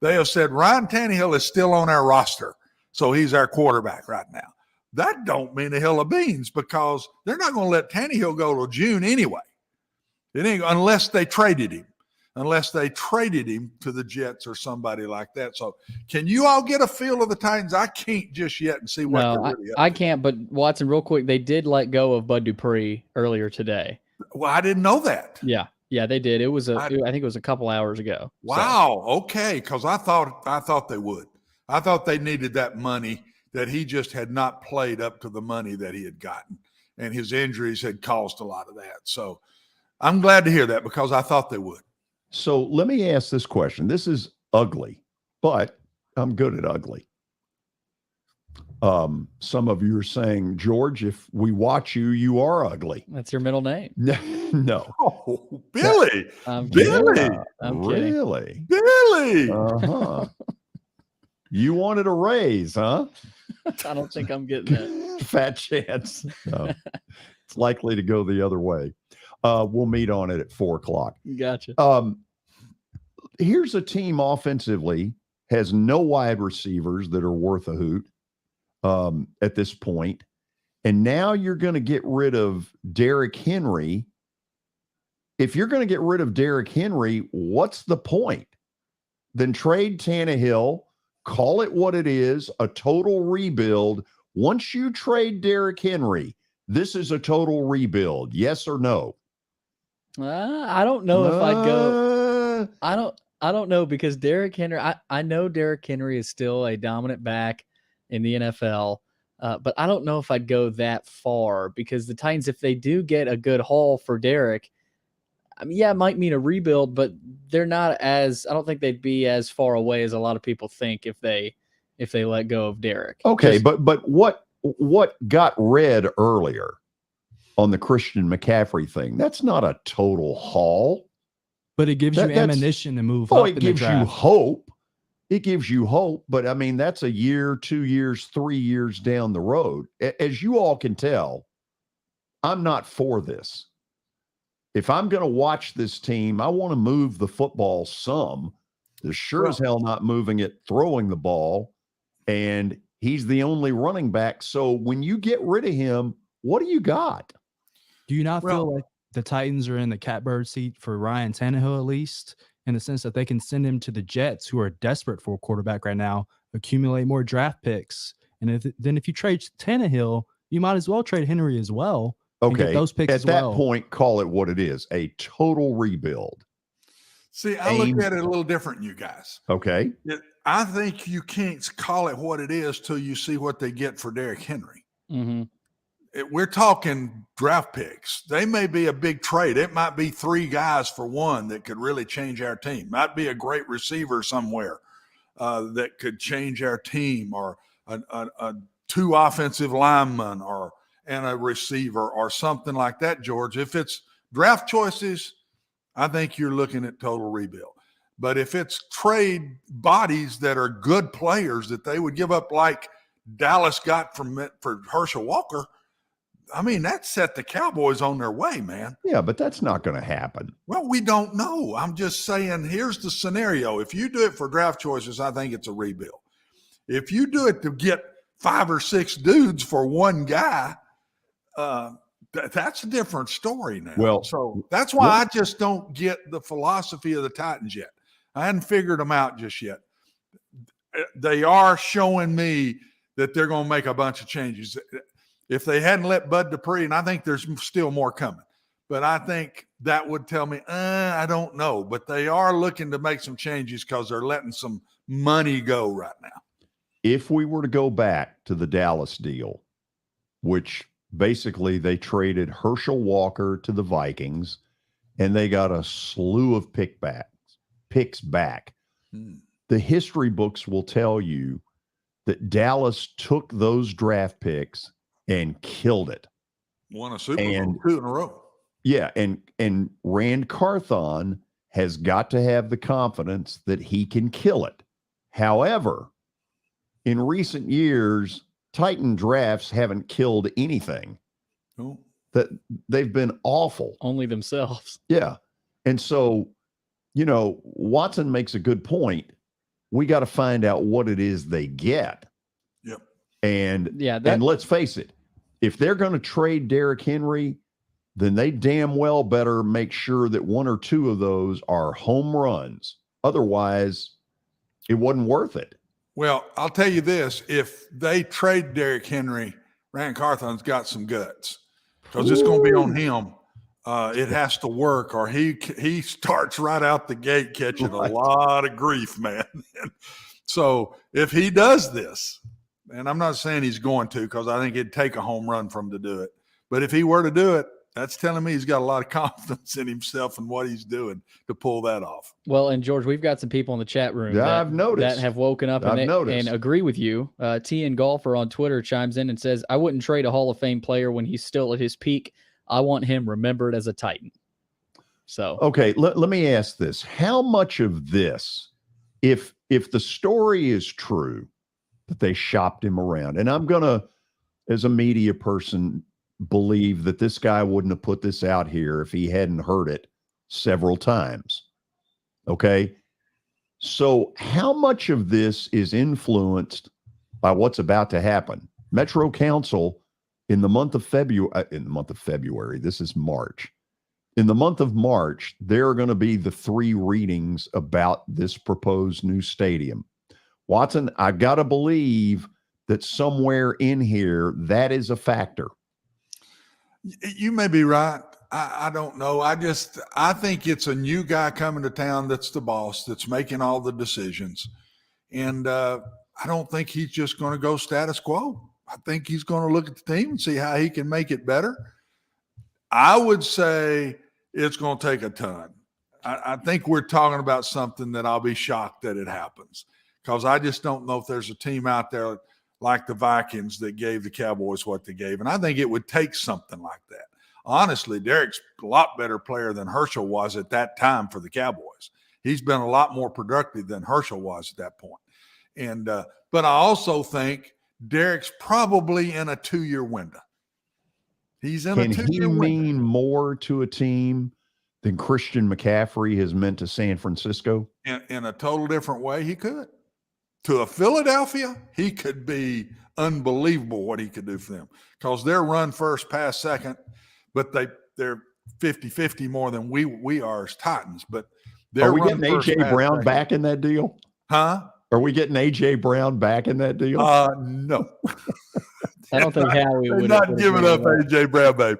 They have said Ryan Tannehill is still on our roster, so he's our quarterback right now. That don't mean a hill of beans, because they're not going to let Tannehill go till June anyway. It ain't, unless they traded him to the Jets or somebody like that. So can you all get a feel of the Titans? I can't just yet and see what they're really up to. I can't, but Watson, real quick, they did let go of Bud Dupree earlier today. Well, I didn't know that. Yeah, they did. It was I think it was a couple hours ago. Wow. So. Okay. Because I thought they would. I thought they needed that money, that he just had not played up to the money that he had gotten, and his injuries had caused a lot of that. So I'm glad to hear that, because I thought they would. So let me ask this question. This is ugly, but I'm good at ugly. Some of you are saying, George, if we watch you, you are ugly. That's your middle name. No. Oh, Billy. Billy. I'm kidding. Really? Billy. Uh-huh. You wanted a raise, huh? I don't think I'm getting that. Fat chance. No. It's likely to go the other way. We'll meet on it at 4:00. Gotcha. Here's a team offensively has no wide receivers that are worth a hoot at this point. And now you're going to get rid of Derrick Henry. If you're going to get rid of Derrick Henry, what's the point? Then trade Tannehill, call it what it is, a total rebuild. Once you trade Derrick Henry, this is a total rebuild. Yes or no? I don't know if I'd go. I don't know, because Derrick Henry, I know Derrick Henry is still a dominant back in the NFL, but I don't know if I'd go that far, because the Titans, if they do get a good haul for Derrick, I mean, yeah, it might mean a rebuild, but they're not as, I don't think they'd be as far away as a lot of people think if they let go of Derrick. Okay, but what got read earlier on the Christian McCaffrey thing, that's not a total haul. But it gives you ammunition to move up. Oh, it gives you hope. It gives you hope. But I mean, that's a year, 2 years, 3 years down the road. As you all can tell, I'm not for this. If I'm going to watch this team, I want to move the football some. They're sure as hell not moving it, throwing the ball. And he's the only running back. So when you get rid of him, what do you got? Do you not feel like the Titans are in the catbird seat for Ryan Tannehill, at least, in the sense that they can send him to the Jets, who are desperate for a quarterback right now, accumulate more draft picks? And if you trade Tannehill, you might as well trade Henry as well. Okay, those picks at that point, call it what it is, a total rebuild. See, I look at it a little different, you guys. Okay. I think you can't call it what it is till you see what they get for Derrick Henry. Mm-hmm. We're talking draft picks. They may be a big trade. It might be 3 guys for one that could really change our team. Might be a great receiver somewhere that could change our team, or a 2 offensive linemen, and a receiver, or something like that, George. If it's draft choices, I think you're looking at total rebuild. But if it's trade bodies that are good players that they would give up, like Dallas got for Herschel Walker, I mean, that set the Cowboys on their way, man. Yeah, but that's not going to happen. Well, we don't know. I'm just saying, here's the scenario. If you do it for draft choices, I think it's a rebuild. If you do it to get 5 or 6 dudes for one guy, that's a different story now. Well, so that's why I just don't get the philosophy of the Titans yet. I hadn't figured them out just yet. They are showing me that they're going to make a bunch of changes. If they hadn't let Bud Dupree, and I think there's still more coming, but I think that would tell me, I don't know. But they are looking to make some changes because they're letting some money go right now. If we were to go back to the Dallas deal, which basically they traded Herschel Walker to the Vikings, and they got a slew of picks back. The history books will tell you that Dallas took those draft picks and killed it. Won a Super Bowl 2 in a row. Yeah, and Rand Carthon has got to have the confidence that he can kill it. However, in recent years, Titan drafts haven't killed anything. No. That they've been awful. Only themselves. Yeah. And so, Watson makes a good point. We got to find out what it is they get. Yep. And let's face it, if they're going to trade Derrick Henry, then they damn well better make sure that 1 or 2 of those are home runs. Otherwise, it wasn't worth it. Well, I'll tell you this. If they trade Derrick Henry, Rand Carthon's got some guts because it's going to be on him. It has to work, or he starts right out the gate catching a lot of grief, man. So if he does this, and I'm not saying he's going to because I think it'd take a home run for him to do it, but if he were to do it, that's telling me he's got a lot of confidence in himself and what he's doing to pull that off. Well, and George, we've got some people in the chat room I've noticed that have woken up and agree with you. T and Golfer on Twitter chimes in and says, I wouldn't trade a Hall of Fame player when he's still at his peak. I want him remembered as a Titan. So, okay, let me ask this. How much of this, if the story is true that they shopped him around, and I'm going to, as a media person, believe that this guy wouldn't have put this out here if he hadn't heard it several times. Okay. So how much of this is influenced by what's about to happen? Metro Council in the month of February, this is March. In the month of March, there are going to be the 3 readings about this proposed new stadium. Watson, I got to believe that somewhere in here, that is a factor. You may be right. I don't know. I think it's a new guy coming to town that's the boss, that's making all the decisions. And I don't think he's just going to go status quo. I think he's going to look at the team and see how he can make it better. I would say it's going to take a ton. I think we're talking about something that I'll be shocked that it happens because I just don't know if there's a team out there like the Vikings that gave the Cowboys what they gave. And I think it would take something like that. Honestly, Derrick's a lot better player than Herschel was at that time for the Cowboys. He's been a lot more productive than Herschel was at that point. And but I also think Derrick's probably in a 2-year window. He's in a 2-year window. Can he mean more to a team than Christian McCaffrey has meant to San Francisco? In a total different way, he could. To a Philadelphia, he could be unbelievable what he could do for them because they're run first, pass second, but they're 50-50 more than we are as Titans. But are we getting A.J. Brown back in that deal? Huh? Are we getting A.J. Brown back in that deal? No. I don't think Howie would not giving up A.J. Brown, babe.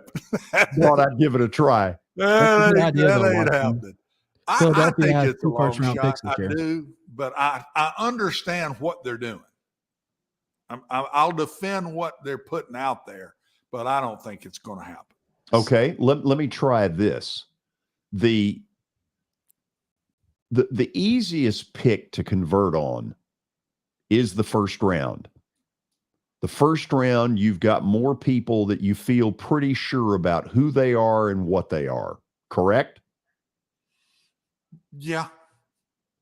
Thought I'd give it a try. That ain't happening. I think it's a long first-round shot. picks this year. I do, but I understand what they're doing. I'll defend what they're putting out there, but I don't think it's going to happen. Okay, let me try this. The easiest pick to convert on is the first round. The first round, you've got more people that you feel pretty sure about who they are and what they are, correct? Yeah.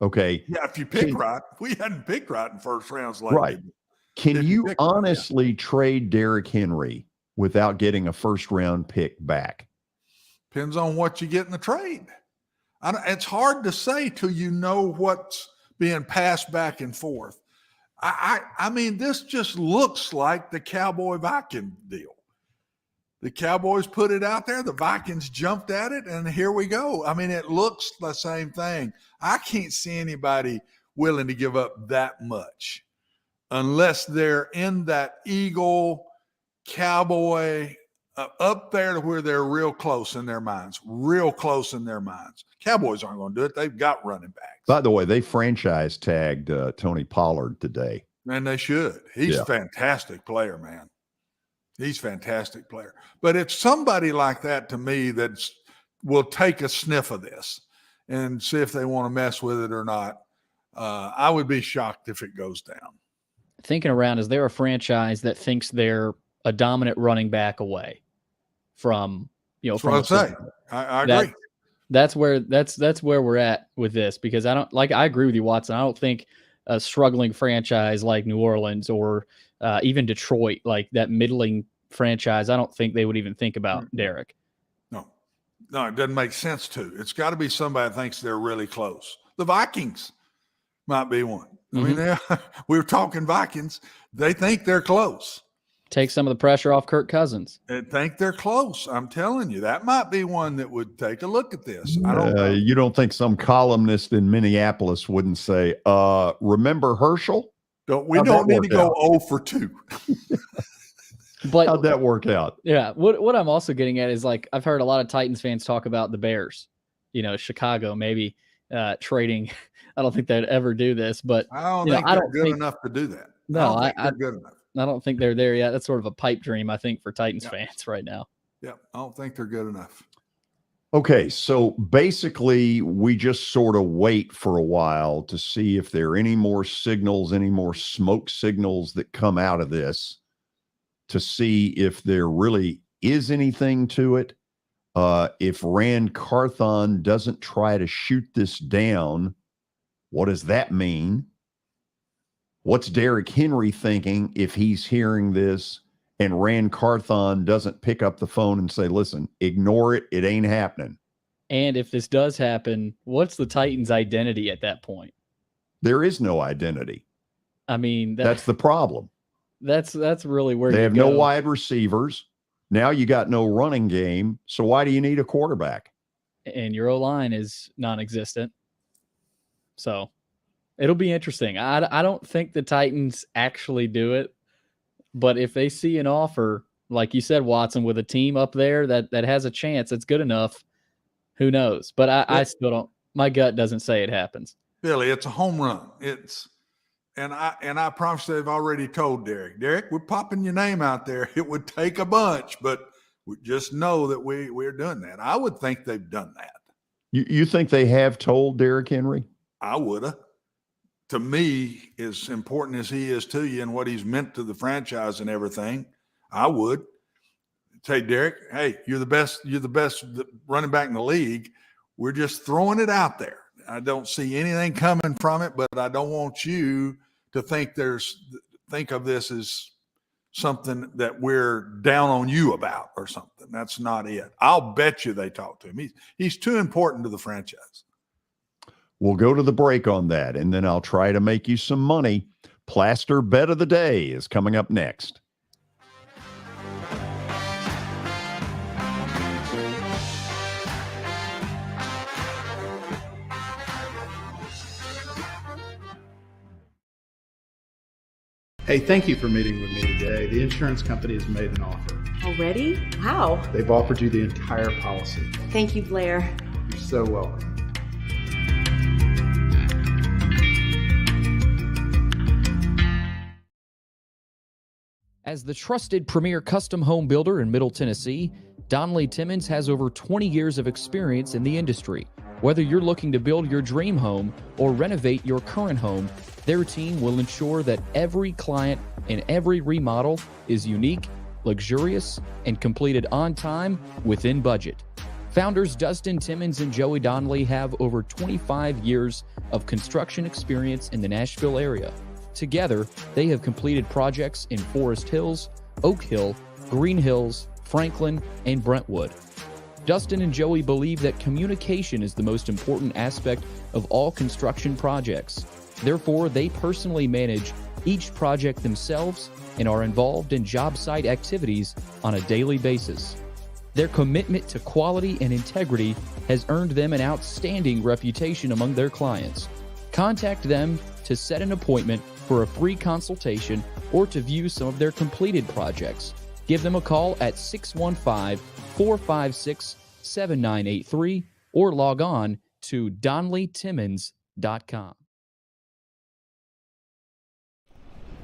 Okay. Yeah, if you pick right. We hadn't picked right in first rounds lately. Right. Can you honestly trade Derrick Henry without getting a first-round pick back? Depends on what you get in the trade. It's hard to say till you know what's being passed back and forth. I mean, this just looks like the Cowboy-Viking deal. The Cowboys put it out there, the Vikings jumped at it, and here we go. I mean, it looks the same thing. I can't see anybody willing to give up that much unless they're in that Eagle, Cowboy, up there to where they're real close in their minds. Cowboys aren't going to do it. They've got running backs. By the way, they franchise tagged Tony Pollard today. And they should. He's a fantastic player, man. He's a fantastic player. But it's somebody like that to me that will take a sniff of this and see if they want to mess with it or not. I would be shocked if it goes down. Thinking around, is there a franchise that thinks they're a dominant running back away from, That's what I say. I agree. That's where we're at with this, because I agree with you, Watson. I don't think a struggling franchise like New Orleans or even Detroit, like that middling franchise, I don't think they would even think about Derek. No, it doesn't make sense to. It's got to be somebody that thinks they're really close. The Vikings might be one. I mean, we were talking Vikings. They think they're close. Take some of the pressure off Kirk Cousins. They think they're close. I'm telling you, that might be one that would take a look at this. I don't know. You don't think some columnist in Minneapolis wouldn't say, remember Herschel? We don't need to go 0 for 2. But how'd that work out? Yeah. What I'm also getting at is, like, I've heard a lot of Titans fans talk about the Bears, Chicago, maybe trading. I don't think they'd ever do this, but I don't think they're good enough to do that. No, I don't think they're good enough. I don't think they're there yet. That's sort of a pipe dream, I think, for Titans fans right now. Yeah, I don't think they're good enough. Okay, so basically we just sort of wait for a while to see if there are any more signals, any more smoke signals that come out of this, to see if there really is anything to it. If Rand Carthon doesn't try to shoot this down, what does that mean? What's Derrick Henry thinking if he's hearing this and Rand Carthon doesn't pick up the phone and say, listen, ignore it, it ain't happening? And if this does happen, what's the Titans' identity at that point? There is no identity. I mean, that's the problem. That's really where they have no wide receivers. Now you got no running game. So why do you need a quarterback? And your O-line is non-existent. So it'll be interesting. I don't think the Titans actually do it, but if they see an offer, like you said, Watson, with a team up there that has a chance, it's good enough. Who knows? But I still don't. My gut doesn't say it happens. Billy, it's a home run. And I promise they've already told Derek, we're popping your name out there. It would take a bunch, but we just know that we're doing that. I would think they've done that. You think they have told Derrick Henry? I would have. To me, as important as he is to you and what he's meant to the franchise and everything, I would say, Derek, hey, you're the best running back in the league. We're just throwing it out there. I don't see anything coming from it, but I don't want you to think of this as something that we're down on you about or something. That's not it. I'll bet you they talk to him. He's too important to the franchise. We'll go to the break on that, and then I'll try to make you some money. Plaster Bet of the Day is coming up next. Hey, thank you for meeting with me today. The insurance company has made an offer. Already? How? They've offered you the entire policy. Thank you, Blair. You're so welcome. As the trusted premier custom home builder in Middle Tennessee, Donnelly Timmons has over 20 years of experience in the industry. Whether you're looking to build your dream home or renovate your current home, their team will ensure that every client and every remodel is unique, luxurious, and completed on time within budget. Founders Dustin Timmons and Joey Donnelly have over 25 years of construction experience in the Nashville area. Together, they have completed projects in Forest Hills, Oak Hill, Green Hills, Franklin, and Brentwood. Dustin and Joey believe that communication is the most important aspect of all construction projects. Therefore, they personally manage each project themselves and are involved in job site activities on a daily basis. Their commitment to quality and integrity has earned them an outstanding reputation among their clients. Contact them to set an appointment for a free consultation or to view some of their completed projects. Give them a call at 615-456-7983 or log on to DonleyTimmons.com.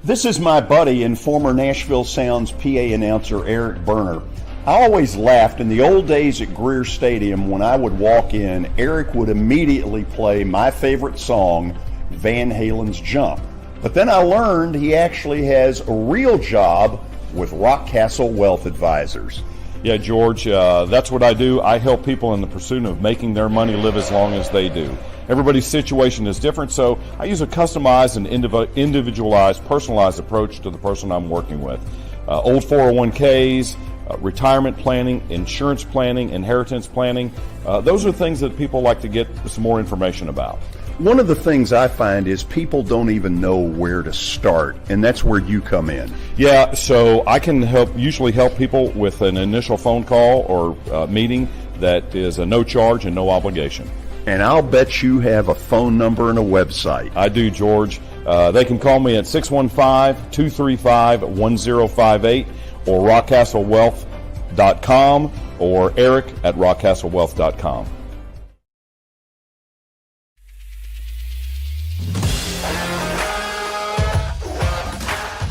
This is my buddy and former Nashville Sounds PA announcer Eric Berner. I always laughed in the old days at Greer Stadium when I would walk in, Eric would immediately play my favorite song, Van Halen's Jump. But then I learned he actually has a real job with Rockcastle Wealth Advisors. Yeah, George, that's what I do. I help people in the pursuit of making their money live as long as they do. Everybody's situation is different, so I use a customized and individualized, personalized approach to the person I'm working with. Old 401ks, retirement planning, insurance planning, inheritance planning, those are things that people like to get some more information about. One of the things I find is people don't even know where to start, and that's where you come in. Yeah, so I can usually help people with an initial phone call or meeting that is a no charge and no obligation. And I'll bet you have a phone number and a website. I do, George. They can call me at 615-235-1058 or rockcastlewealth.com or Eric at rockcastlewealth.com.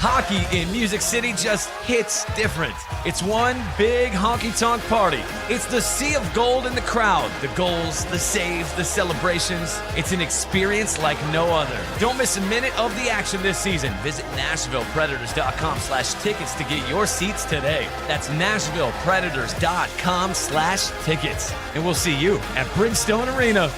Hockey in Music City just hits different. It's one big honky-tonk party. It's the sea of gold in the crowd. The goals, the saves, the celebrations. It's an experience like no other. Don't miss a minute of the action this season. Visit NashvillePredators.com/tickets to get your seats today. That's NashvillePredators.com/tickets. And we'll see you at Bridgestone Arena.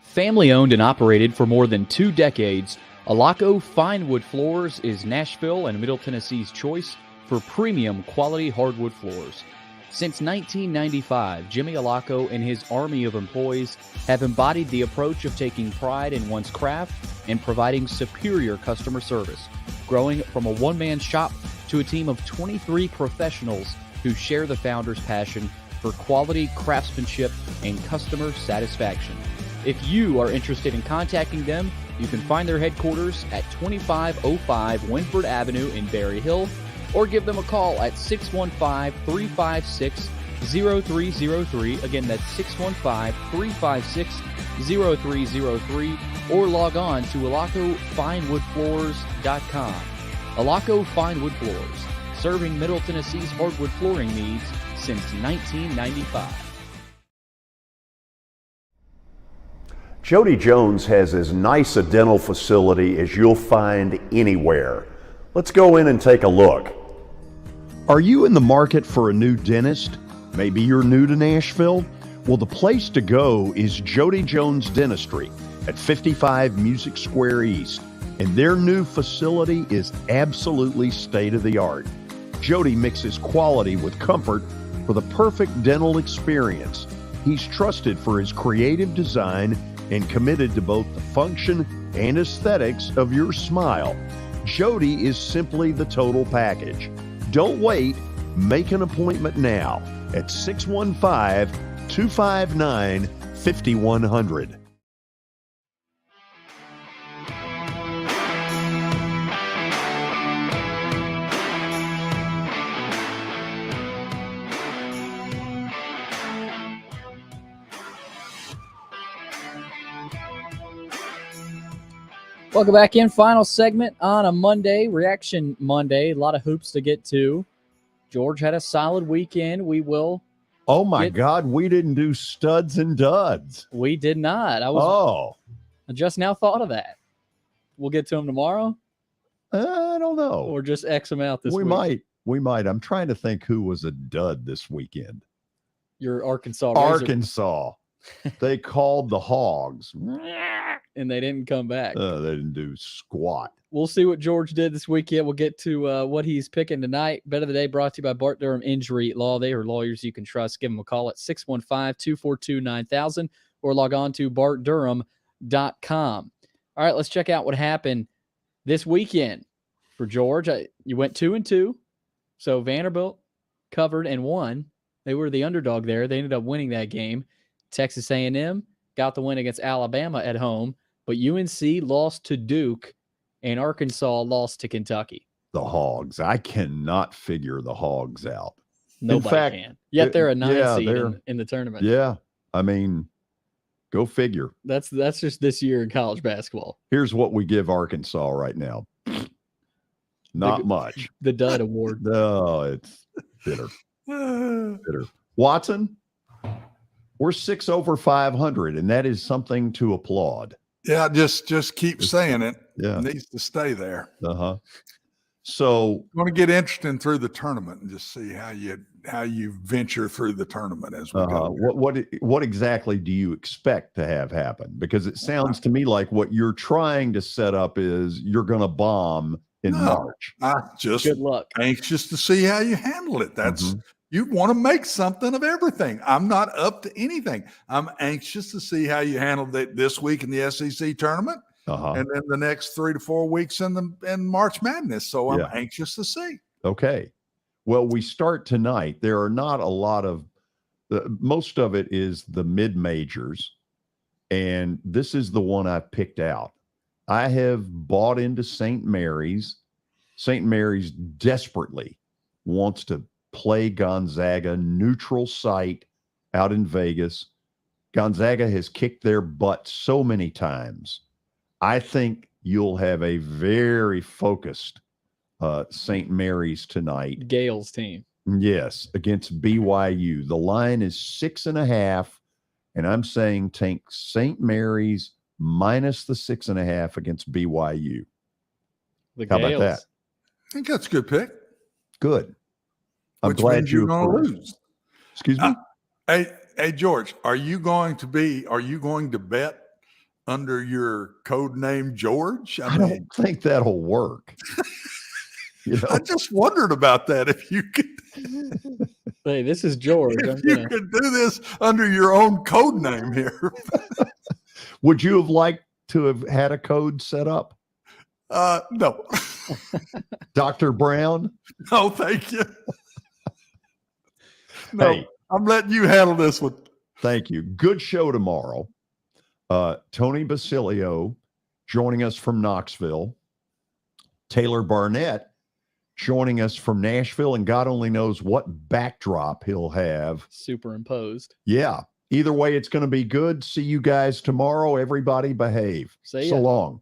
Family owned and operated for more than 2 decades, Alaco Fine Wood Floors is Nashville and Middle Tennessee's choice for premium quality hardwood floors. Since 1995, Jimmy Alaco and his army of employees have embodied the approach of taking pride in one's craft and providing superior customer service, growing from a one-man shop to a team of 23 professionals who share the founder's passion for quality craftsmanship and customer satisfaction. If you are interested in contacting them, you can find their headquarters at 2505 Winford Avenue in Berry Hill, or give them a call at 615-356-0303. Again, that's 615-356-0303, or log on to AlacoFineWoodFloors.com. Alaco Fine Wood Floors, serving Middle Tennessee's hardwood flooring needs since 1995. Jody Jones has as nice a dental facility as you'll find anywhere. Let's go in and take a look. Are you in the market for a new dentist? Maybe you're new to Nashville? Well, the place to go is Jody Jones Dentistry at 55 Music Square East, and their new facility is absolutely state-of-the-art. Jody mixes quality with comfort for the perfect dental experience. He's trusted for his creative design and committed to both the function and aesthetics of your smile. Jody is simply the total package. Don't wait. Make an appointment now at 615-259-5100. Welcome back in. Final segment on a Monday, Reaction Monday. A lot of hoops to get to. George had a solid weekend. We will. Oh my God, we didn't do studs and duds. We did not. I just now thought of that. We'll get to them tomorrow. I don't know. Or just X them out this week. We might. I'm trying to think who was a dud this weekend. Your Arkansas. Arkansas. They called the Hogs. And they didn't come back. They didn't do squat. we'll see what George did this weekend. We'll get to what he's picking tonight. Bet of the day brought to you by Bart Durham Injury Law. They are lawyers you can trust. Give them a call at 615-242-9000 or log on to bartdurham.com. All right, let's check out what happened this weekend for George. You went 2-2. So Vanderbilt covered and won. They were the underdog there. They ended up winning that game. Texas A&M got the win against Alabama at home, but UNC lost to Duke and Arkansas lost to Kentucky. The Hogs. I cannot figure the Hogs out. Nobody can. Yet they're a 9 seed in the tournament. Yeah. I mean, go figure. That's just this year in college basketball. Here's what we give Arkansas right now. Not much. The Dud Award. No, it's bitter. Bitter. Watson, we're 6 over 500, and that is something to applaud. Yeah, just keep saying it. Yeah. It needs to stay there. Uh-huh. So going to get interesting through the tournament and just see how you venture through the tournament as we go. What exactly do you expect to have happen? Because it sounds to me like what you're trying to set up is you're going to bomb in March. I just good luck. Anxious to see how you handle it. That's you want to make something of everything. I'm not up to anything. I'm anxious to see how you handle that this week in the SEC tournament. And then the next 3 to 4 weeks in March Madness. So I'm anxious to see. Okay. Well, we start tonight. There are not a lot of most of it is the mid-majors. And this is the one I picked out. I have bought into St. Mary's. St. Mary's desperately wants to play Gonzaga, neutral site out in Vegas. Gonzaga has kicked their butt so many times. I think you'll have a very focused St. Mary's tonight. Gale's team. Yes, against BYU. The line is 6.5, and I'm saying take St. Mary's minus the 6.5 against BYU. How about that? I think that's a good pick. Good. I'm Which glad means you're you going to lose. Excuse me? Hey, George, are you going to bet under your code name George? I don't think that'll work. I just wondered about that. If you could, hey, this is George. If you could do this under your own code name here. Would you have liked to have had a code set up? No. Dr. Brown? No, thank you. No, Hey, I'm letting you handle this one. Thank you. Good show tomorrow. Tony Basilio joining us from Knoxville. Taylor Barnett joining us from Nashville, and God only knows what backdrop he'll have. Superimposed. Yeah. Either way, it's going to be good. See you guys tomorrow. Everybody behave. See ya. So long.